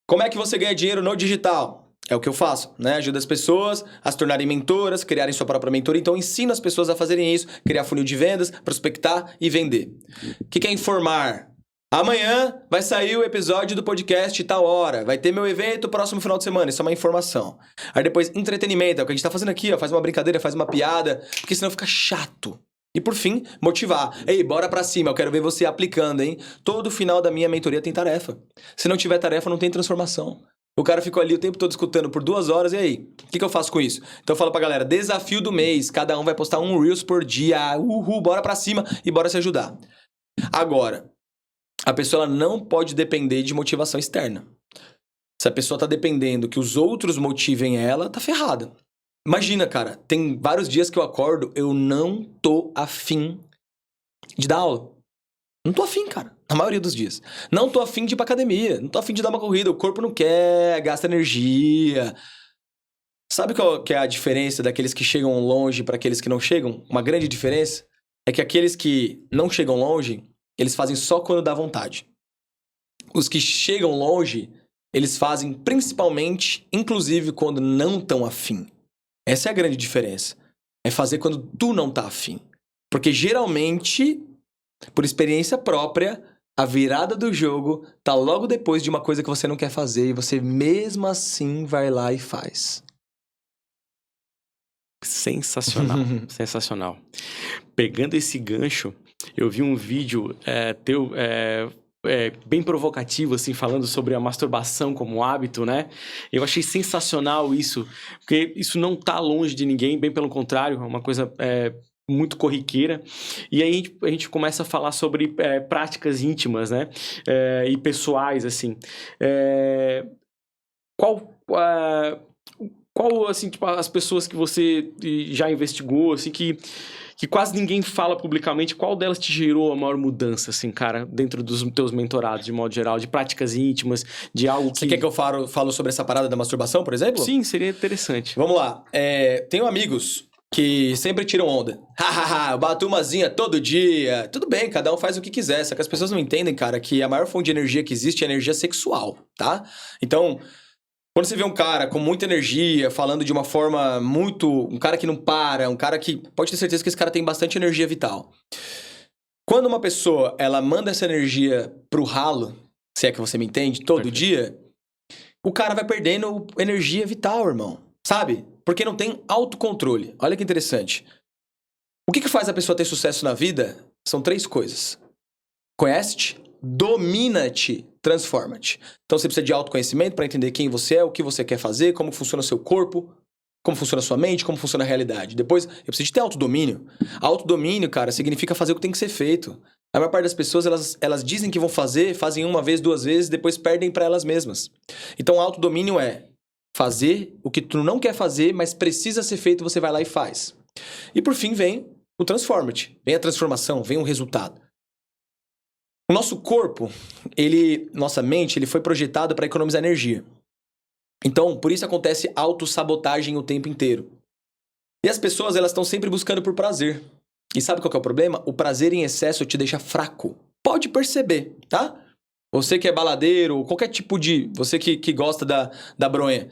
Como é que você ganha dinheiro no digital? É o que eu faço, né? Ajuda as pessoas a se tornarem mentoras, criarem sua própria mentoria. Então, ensino as pessoas a fazerem isso, criar funil de vendas, prospectar e vender. O que é informar? Amanhã vai sair o episódio do podcast tal hora. Vai ter meu evento próximo final de semana. Isso é uma informação. Aí depois, entretenimento. É o que a gente tá fazendo aqui, ó. Faz uma brincadeira, faz uma piada. Porque senão fica chato. E por fim, motivar. Ei, bora pra cima, eu quero ver você aplicando, hein? Todo final da minha mentoria tem tarefa. Se não tiver tarefa, não tem transformação. O cara ficou ali o tempo todo escutando por 2 horas, e aí? O que eu faço com isso? Então eu falo pra galera, desafio do mês, cada um vai postar um Reels por dia, uhul, bora pra cima e bora se ajudar. Agora, a pessoa ela não pode depender de motivação externa. Se a pessoa tá dependendo que os outros motivem ela, tá ferrada. Imagina, cara, tem vários dias que eu acordo, eu não tô afim de dar aula. Não tô afim, cara. Na maioria dos dias. Não tô afim de ir pra academia. Não tô afim de dar uma corrida. O corpo não quer, gasta energia. Sabe qual que é a diferença daqueles que chegam longe para aqueles que não chegam? Uma grande diferença é que aqueles que não chegam longe, eles fazem só quando dá vontade. Os que chegam longe, eles fazem principalmente, inclusive, quando não estão afim. Essa é a grande diferença. É fazer quando tu não tá afim. Porque geralmente, por experiência própria, a virada do jogo tá logo depois de uma coisa que você não quer fazer e você mesmo assim vai lá e faz. Sensacional, sensacional. Pegando esse gancho, eu vi um vídeo teu bem provocativo, assim, falando sobre a masturbação como hábito, né? Eu achei sensacional isso, porque isso não tá longe de ninguém, bem pelo contrário, é uma coisa muito corriqueira. E aí a gente começa a falar sobre práticas íntimas, né? E pessoais, assim. Qual, assim, tipo, as pessoas que você já investigou, assim, que quase ninguém fala publicamente, qual delas te gerou a maior mudança, assim, cara, dentro dos teus mentorados, de modo geral, de práticas íntimas, de algo que... Você quer que eu falo sobre essa parada da masturbação, por exemplo? Sim, seria interessante. Vamos lá. Tenho amigos que sempre tiram onda. Hahaha, eu bato umazinha todo dia. Tudo bem, cada um faz o que quiser. Só que as pessoas não entendem, cara, que a maior fonte de energia que existe é a energia sexual, tá? Então... Quando você vê um cara com muita energia, falando de uma forma muito... Um cara que não para, um cara que... Pode ter certeza que esse cara tem bastante energia vital. Quando uma pessoa, ela manda essa energia pro ralo, se é que você me entende, todo dia, o cara vai perdendo energia vital, irmão. Sabe? Porque não tem autocontrole. Olha que interessante. O que faz a pessoa ter sucesso na vida? São 3 coisas. Conhece-te, domina-te, transforma-te. Então você precisa de autoconhecimento para entender quem você é, o que você quer fazer, como funciona o seu corpo, como funciona a sua mente, como funciona a realidade. Depois, eu preciso de ter autodomínio. Autodomínio, cara, significa fazer o que tem que ser feito. A maior parte das pessoas, elas dizem que vão fazer, fazem 1 vez, 2 vezes, depois perdem para elas mesmas. Então, autodomínio é fazer o que tu não quer fazer, mas precisa ser feito, você vai lá e faz. E por fim vem o transforma-te. Vem a transformação, vem o resultado. O nosso corpo, nossa mente, ele foi projetado para economizar energia. Então, por isso acontece autossabotagem o tempo inteiro. E as pessoas, elas estão sempre buscando por prazer. E sabe qual que é o problema? O prazer em excesso te deixa fraco. Pode perceber, tá? Você que é baladeiro, qualquer tipo de... Você que gosta da bronha.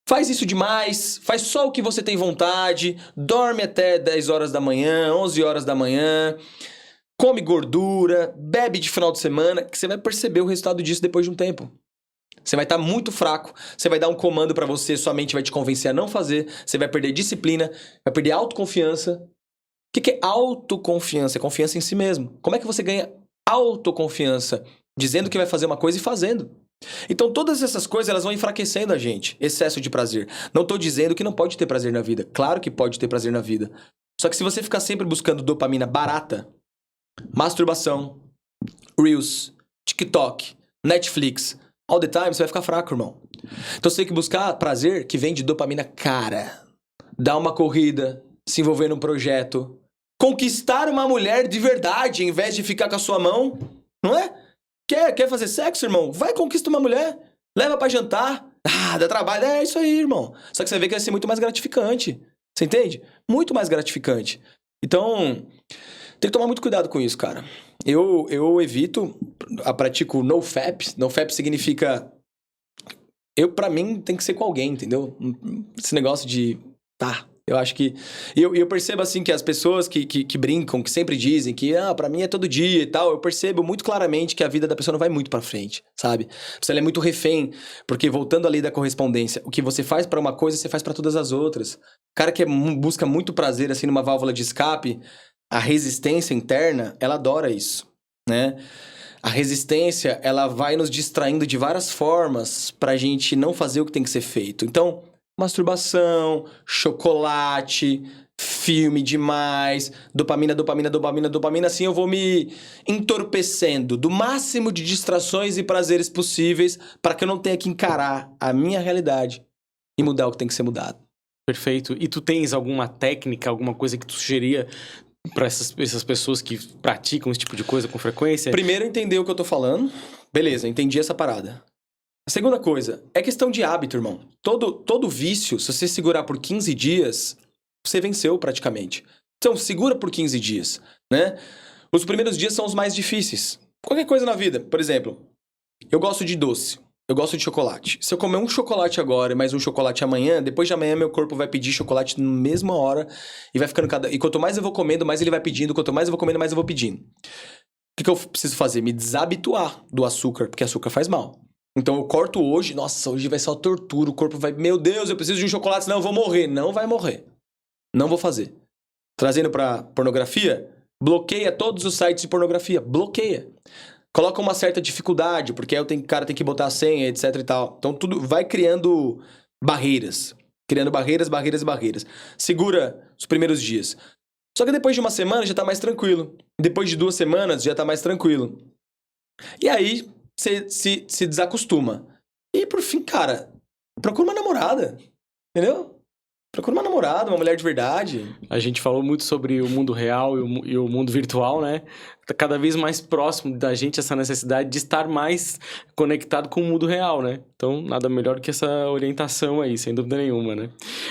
Faz isso demais, faz só o que você tem vontade, dorme até 10 horas da manhã, 11 horas da manhã... Come gordura, bebe de final de semana, que você vai perceber o resultado disso depois de um tempo. Você vai estar muito fraco, você vai dar um comando pra você, sua mente vai te convencer a não fazer, você vai perder disciplina, vai perder autoconfiança. O que é autoconfiança? É confiança em si mesmo. Como é que você ganha autoconfiança? Dizendo que vai fazer uma coisa e fazendo. Então todas essas coisas elas vão enfraquecendo a gente. Excesso de prazer. Não tô dizendo que não pode ter prazer na vida. Claro que pode ter prazer na vida. Só que se você ficar sempre buscando dopamina barata, masturbação, Reels, TikTok, Netflix, all the time, você vai ficar fraco, irmão. Então você tem que buscar prazer que vem de dopamina cara. Dar uma corrida, se envolver num projeto, conquistar uma mulher de verdade, em vez de ficar com a sua mão, não é? Quer fazer sexo, irmão? Vai conquista uma mulher, leva pra jantar. Ah, dá trabalho, é isso aí, irmão. Só que você vê que vai ser muito mais gratificante. Você entende? Muito mais gratificante. Então, tem que tomar muito cuidado com isso, cara. Eu evito, pratico NoFap. NoFap significa... Pra mim, tem que ser com alguém, entendeu? Esse negócio de... Tá, eu acho que... Eu percebo, assim, que as pessoas que brincam, que sempre dizem que, pra mim é todo dia e tal, eu percebo muito claramente que a vida da pessoa não vai muito pra frente, sabe? Ela é muito refém, porque voltando à lei da correspondência, o que você faz pra uma coisa, você faz pra todas as outras. O cara que busca muito prazer, assim, numa válvula de escape, a resistência interna, ela adora isso, né? A resistência, ela vai nos distraindo de várias formas pra gente não fazer o que tem que ser feito. Então, masturbação, chocolate, filme demais, dopamina, assim eu vou me entorpecendo do máximo de distrações e prazeres possíveis para que eu não tenha que encarar a minha realidade e mudar o que tem que ser mudado. Perfeito. E tu tens alguma técnica, alguma coisa que tu sugeria para essas pessoas que praticam esse tipo de coisa com frequência? Primeiro, entender o que eu tô falando. Beleza, entendi essa parada. A segunda coisa, é questão de hábito, irmão. Todo vício, se você segurar por 15 dias, você venceu praticamente. Então, segura por 15 dias, né? Os primeiros dias são os mais difíceis. Qualquer coisa na vida. Por exemplo, eu gosto de doce. Eu gosto de chocolate. Se eu comer um chocolate agora e mais um chocolate amanhã, depois de amanhã meu corpo vai pedir chocolate na mesma hora e vai ficando E quanto mais eu vou comendo, mais ele vai pedindo. Quanto mais eu vou comendo, mais eu vou pedindo. O que eu preciso fazer? Me desabituar do açúcar, porque açúcar faz mal. Então eu corto hoje, nossa, hoje vai ser uma tortura, o corpo vai, meu Deus, eu preciso de um chocolate, senão eu vou morrer. Não vai morrer. Não vou fazer. Trazendo pra pornografia, bloqueia todos os sites de pornografia, bloqueia. Coloca uma certa dificuldade, porque aí o cara tem que botar a senha, etc e tal. Então tudo vai criando barreiras. Criando barreiras. Segura os primeiros dias. Só que depois de uma semana já tá mais tranquilo. Depois de 2 semanas já tá mais tranquilo. E aí você se desacostuma. E por fim, cara, procura uma namorada. Entendeu? Procura uma namorada, uma mulher de verdade. A gente falou muito sobre o mundo real e o mundo virtual, né? Tá cada vez mais próximo da gente essa necessidade de estar mais conectado com o mundo real, né? Então, nada melhor que essa orientação aí, sem dúvida nenhuma, né?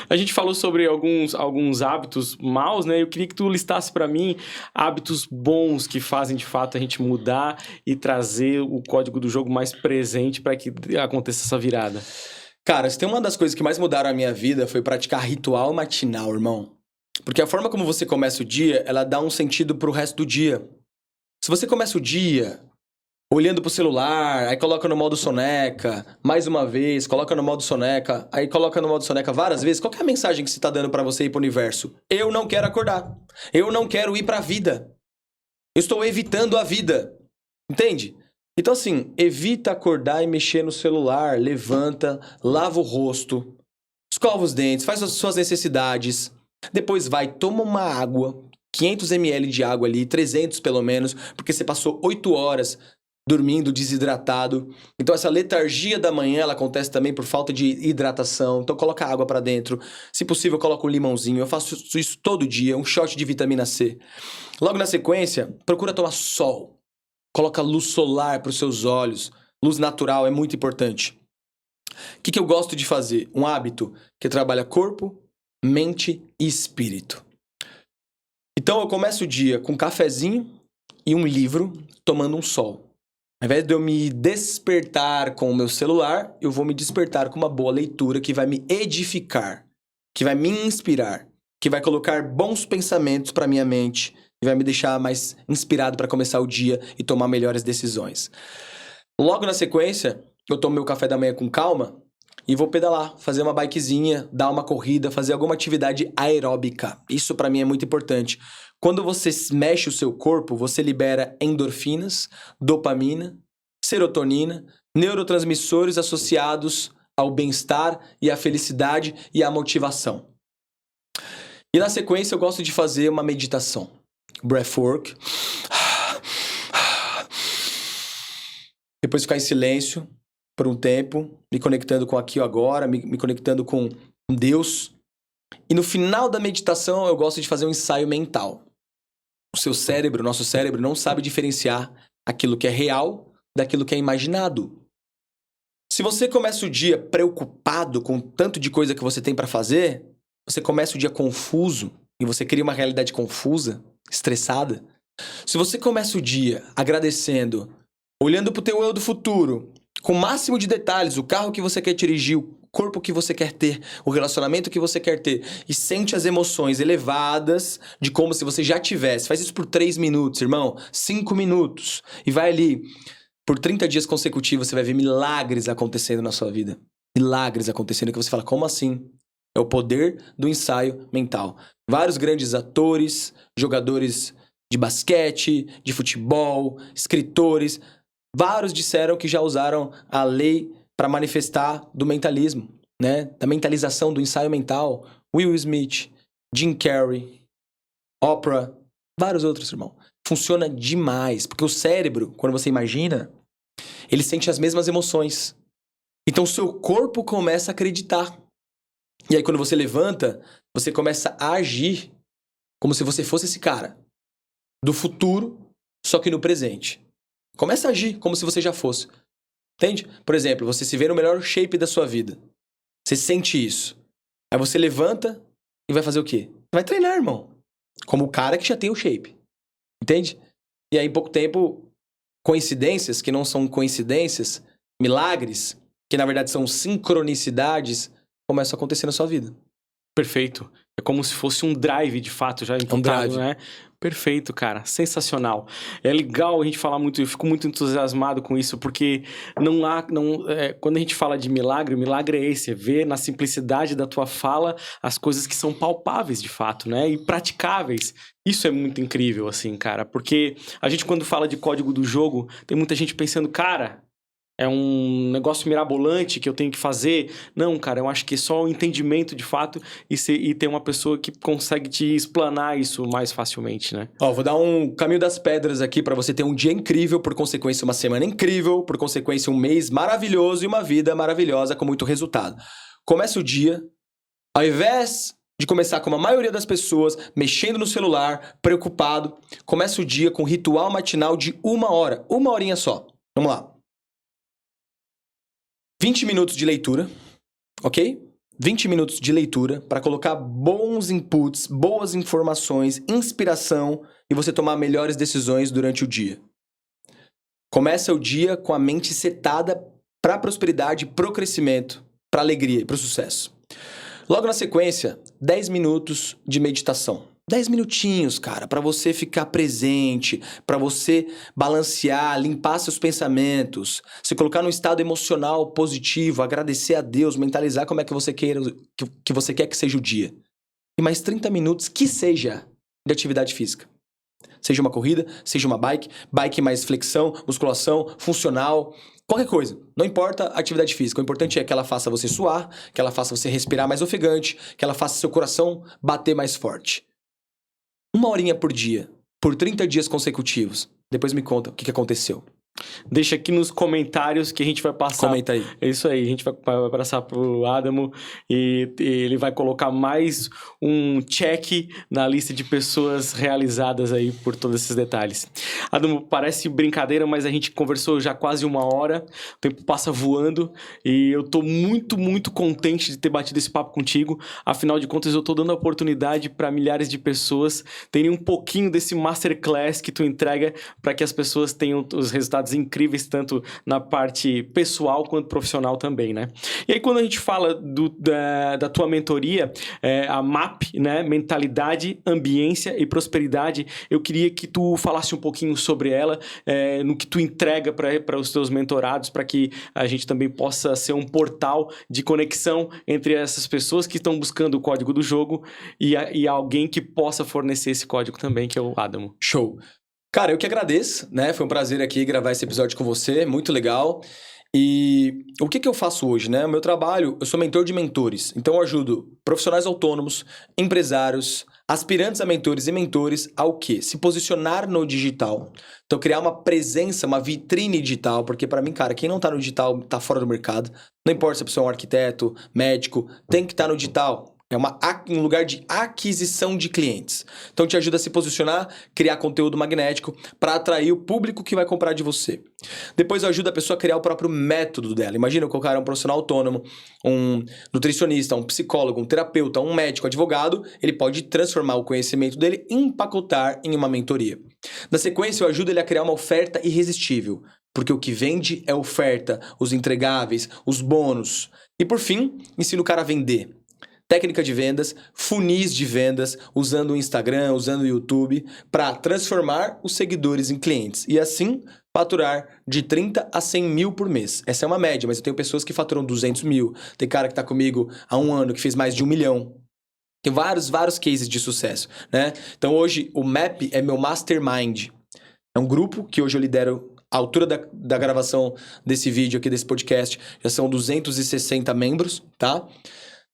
A gente falou sobre alguns hábitos maus, né? Eu queria que tu listasse pra mim hábitos bons que fazem, de fato, a gente mudar e trazer o código do jogo mais presente para que aconteça essa virada. Cara, se tem uma das coisas que mais mudaram a minha vida foi praticar ritual matinal, irmão. Porque a forma como você começa o dia, ela dá um sentido pro resto do dia. Se você começa o dia olhando pro celular, aí coloca no modo soneca, mais uma vez, coloca no modo soneca, aí coloca no modo soneca várias vezes, qual que é a mensagem que você tá dando pra você ir pro universo? Eu não quero acordar. Eu não quero ir pra vida. Eu estou evitando a vida. Entende? Então, assim, evita acordar e mexer no celular, levanta, lava o rosto, escova os dentes, faz as suas necessidades, depois vai, toma uma água, 500 ml de água ali, 300 pelo menos, porque você passou 8 horas dormindo desidratado. Então, essa letargia da manhã, ela acontece também por falta de hidratação. Então, coloca água pra dentro. Se possível, coloca um limãozinho. Eu faço isso todo dia, um shot de vitamina C. Logo na sequência, procura tomar sol. Coloca luz solar para os seus olhos. Luz natural é muito importante. O que eu gosto de fazer? Um hábito que trabalha corpo, mente e espírito. Então eu começo o dia com um cafezinho e um livro, tomando um sol. Ao invés de eu me despertar com o meu celular, eu vou me despertar com uma boa leitura que vai me edificar, que vai me inspirar, que vai colocar bons pensamentos para minha mente e vai me deixar mais inspirado para começar o dia e tomar melhores decisões. Logo na sequência, eu tomo meu café da manhã com calma e vou pedalar, fazer uma bikezinha, dar uma corrida, fazer alguma atividade aeróbica. Isso pra mim é muito importante. Quando você mexe o seu corpo, você libera endorfinas, dopamina, serotonina, neurotransmissores associados ao bem-estar e à felicidade e à motivação. E na sequência eu gosto de fazer uma meditação. Breathwork. Depois ficar em silêncio por um tempo, me conectando com aqui e agora, me conectando com Deus. E no final da meditação eu gosto de fazer um ensaio mental. O seu cérebro, nosso cérebro, não sabe diferenciar aquilo que é real daquilo que é imaginado. Se você começa o dia preocupado com o tanto de coisa que você tem para fazer, você começa o dia confuso e você cria uma realidade confusa, estressada. Se você começa o dia agradecendo, olhando pro teu eu do futuro, com o máximo de detalhes, o carro que você quer dirigir, o corpo que você quer ter, o relacionamento que você quer ter, e sente as emoções elevadas de como se você já tivesse. Faz isso por 3 minutos, irmão, 5 minutos, e vai ali. Por 30 dias consecutivos, você vai ver milagres acontecendo na sua vida. Milagres acontecendo que você fala, como assim? É o poder do ensaio mental. Vários grandes atores, jogadores de basquete, de futebol, escritores, vários disseram que já usaram a lei para manifestar do mentalismo, né? Da mentalização, do ensaio mental. Will Smith, Jim Carrey, Oprah, vários outros, irmão. Funciona demais, porque o cérebro, quando você imagina, ele sente as mesmas emoções. Então, o seu corpo começa a acreditar. E aí, quando você levanta, você começa a agir como se você fosse esse cara do futuro, só que no presente. Começa a agir como se você já fosse. Entende? Por exemplo, você se vê no melhor shape da sua vida. Você sente isso. Aí você levanta e vai fazer o quê? Vai treinar, irmão. Como o cara que já tem o shape. Entende? E aí, em pouco tempo, coincidências que não são coincidências, milagres, que na verdade são sincronicidades, começam a acontecer na sua vida. Perfeito. É como se fosse um drive, de fato, já imputado, né? Perfeito, cara. Sensacional. É legal a gente falar muito, eu fico muito entusiasmado com isso, porque quando a gente fala de milagre, o milagre é esse, é ver na simplicidade da tua fala as coisas que são palpáveis, de fato, né? E praticáveis. Isso é muito incrível, assim, cara, porque a gente quando fala de código do jogo, tem muita gente pensando, cara, é um negócio mirabolante que eu tenho que fazer. Não, cara, eu acho que é só o entendimento de fato e ter uma pessoa que consegue te explanar isso mais facilmente, né? Ó, vou dar um caminho das pedras aqui pra você ter um dia incrível, por consequência uma semana incrível, por consequência um mês maravilhoso e uma vida maravilhosa com muito resultado. Começa o dia, ao invés de começar como a maioria das pessoas, mexendo no celular, preocupado, começa o dia com um ritual matinal de 1 hora, 1 horinha só. Vamos lá. 20 minutos de leitura, ok? 20 minutos de leitura para colocar bons inputs, boas informações, inspiração e você tomar melhores decisões durante o dia. Começa o dia com a mente setada para a prosperidade, para o crescimento, para a alegria e para o sucesso. Logo na sequência, 10 minutos de meditação. 10 minutinhos, cara, para você ficar presente, para você balancear, limpar seus pensamentos, se colocar num estado emocional positivo, agradecer a Deus, mentalizar como é que você quer que seja o dia. E mais 30 minutos que seja de atividade física. Seja uma corrida, seja uma bike mais flexão, musculação, funcional, qualquer coisa. Não importa a atividade física, o importante é que ela faça você suar, que ela faça você respirar mais ofegante, que ela faça seu coração bater mais forte. 1 horinha por dia, por 30 dias consecutivos. Depois me conta o que aconteceu. Deixa aqui nos comentários que a gente vai passar. Comenta aí. É isso aí, a gente vai passar pro Adamo e ele vai colocar mais um check na lista de pessoas realizadas aí por todos esses detalhes. Adamo, parece brincadeira, mas a gente conversou já quase 1 hora, o tempo passa voando e eu tô muito, muito contente de ter batido esse papo contigo. Afinal de contas, eu tô dando a oportunidade para milhares de pessoas terem um pouquinho desse masterclass que tu entrega para que as pessoas tenham os resultados resultados incríveis, tanto na parte pessoal quanto profissional também, né? E aí, quando a gente fala da tua mentoria, a MAP, né? Mentalidade, Ambiência e Prosperidade, eu queria que tu falasse um pouquinho sobre ela, no que tu entrega para os teus mentorados, para que a gente também possa ser um portal de conexão entre essas pessoas que estão buscando o código do jogo e alguém que possa fornecer esse código também, que é o Adamo. Show. Cara, eu que agradeço, né? Foi um prazer aqui gravar esse episódio com você, muito legal. E o que eu faço hoje, né? O meu trabalho, eu sou mentor de mentores. Então eu ajudo profissionais autônomos, empresários, aspirantes a mentores e mentores ao quê? Se posicionar no digital. Então criar uma presença, uma vitrine digital, porque para mim, cara, quem não tá no digital tá fora do mercado. Não importa se a pessoa é um arquiteto, médico, tem que estar no digital. É um lugar de aquisição de clientes. Então te ajuda a se posicionar, criar conteúdo magnético para atrair o público que vai comprar de você. Depois ajuda a pessoa a criar o próprio método dela. Imagina que o cara é um profissional autônomo, um nutricionista, um psicólogo, um terapeuta, um médico, advogado, ele pode transformar o conhecimento dele e empacotar em uma mentoria. Na sequência, eu ajudo ele a criar uma oferta irresistível, porque o que vende é oferta, os entregáveis, os bônus. E por fim, ensino o cara a vender. Técnica de vendas, funis de vendas, usando o Instagram, usando o YouTube, para transformar os seguidores em clientes. E assim, faturar de 30 a 100 mil por mês. Essa é uma média, mas eu tenho pessoas que faturam 200 mil. Tem cara que está comigo há um ano que fez mais de 1 milhão. Tem vários cases de sucesso, né? Então hoje o MAP é meu mastermind. É um grupo que hoje eu lidero. A altura da gravação desse vídeo aqui, desse podcast, já são 260 membros, tá?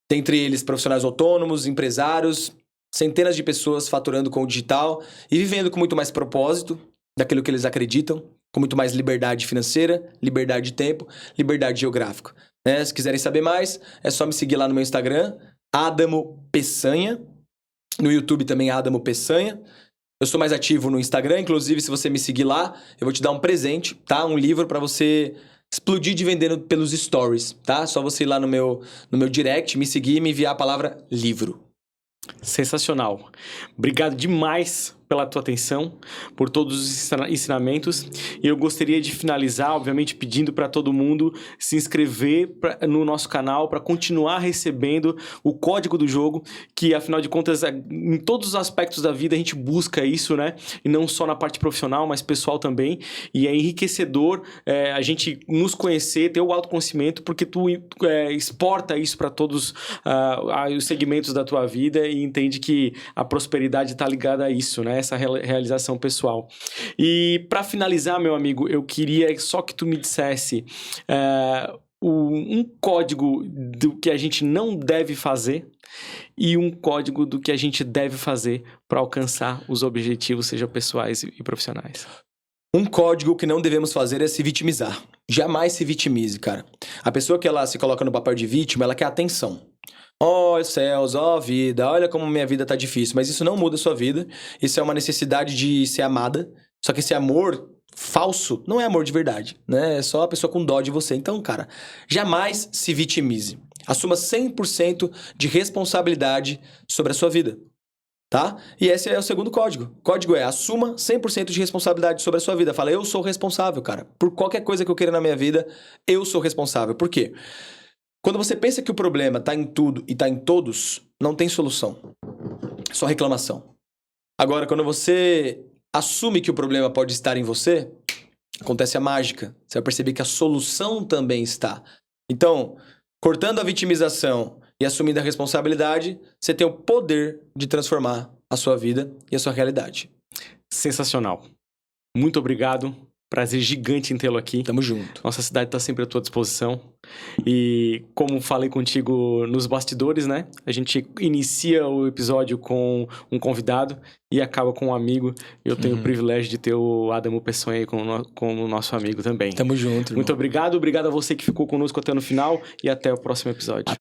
Dentre eles, profissionais autônomos, empresários, centenas de pessoas faturando com o digital e vivendo com muito mais propósito daquilo que eles acreditam, com muito mais liberdade financeira, liberdade de tempo, liberdade geográfica. Né? Se quiserem saber mais, é só me seguir lá no meu Instagram, Adamo Peçanha. No YouTube também, Adamo Peçanha. Eu sou mais ativo no Instagram, inclusive se você me seguir lá, eu vou te dar um presente, tá? Um livro para você explodir de vendendo pelos stories, tá? Só você ir lá no meu direct, me seguir e me enviar a palavra livro. Sensacional. Obrigado demais pela tua atenção, por todos os ensinamentos. E eu gostaria de finalizar, obviamente, pedindo para todo mundo se inscrever no nosso canal para continuar recebendo o código do jogo, que afinal de contas, em todos os aspectos da vida a gente busca isso, né? E não só na parte profissional, mas pessoal também. E é enriquecedor a gente nos conhecer, ter o autoconhecimento, porque tu exporta isso para todos os segmentos da tua vida e entende que a prosperidade está ligada a isso, né? Essa realização pessoal. E para finalizar, meu amigo, eu queria só que tu me dissesse um código do que a gente não deve fazer e um código do que a gente deve fazer para alcançar os objetivos, seja pessoais e profissionais. Um código que não devemos fazer é se vitimizar. Jamais se vitimize, cara. A pessoa que ela se coloca no papel de vítima, ela quer atenção. Ó céus, ó vida, olha como minha vida tá difícil. Mas isso não muda a sua vida. Isso é uma necessidade de ser amada. Só que esse amor falso não é amor de verdade, né? É só a pessoa com dó de você. Então, cara, jamais se vitimize. Assuma 100% de responsabilidade sobre a sua vida, tá? E esse é o segundo código. O código é: assuma 100% de responsabilidade sobre a sua vida. Fala, eu sou responsável, cara. Por qualquer coisa que eu queira na minha vida, eu sou responsável. Por quê? Quando você pensa que o problema está em tudo e está em todos, não tem solução. Só reclamação. Agora, quando você assume que o problema pode estar em você, acontece a mágica. Você vai perceber que a solução também está. Então, cortando a vitimização e assumindo a responsabilidade, você tem o poder de transformar a sua vida e a sua realidade. Sensacional. Muito obrigado. Prazer gigante em tê-lo aqui. Tamo junto. Nossa cidade está sempre à tua disposição. E como falei contigo nos bastidores, né? A gente inicia o episódio com um convidado e acaba com um amigo. Eu tenho o privilégio de ter o Adamo Peçanha aí como o nosso amigo também. Tamo junto, irmão. Muito obrigado. Obrigado a você que ficou conosco até no final e até o próximo episódio.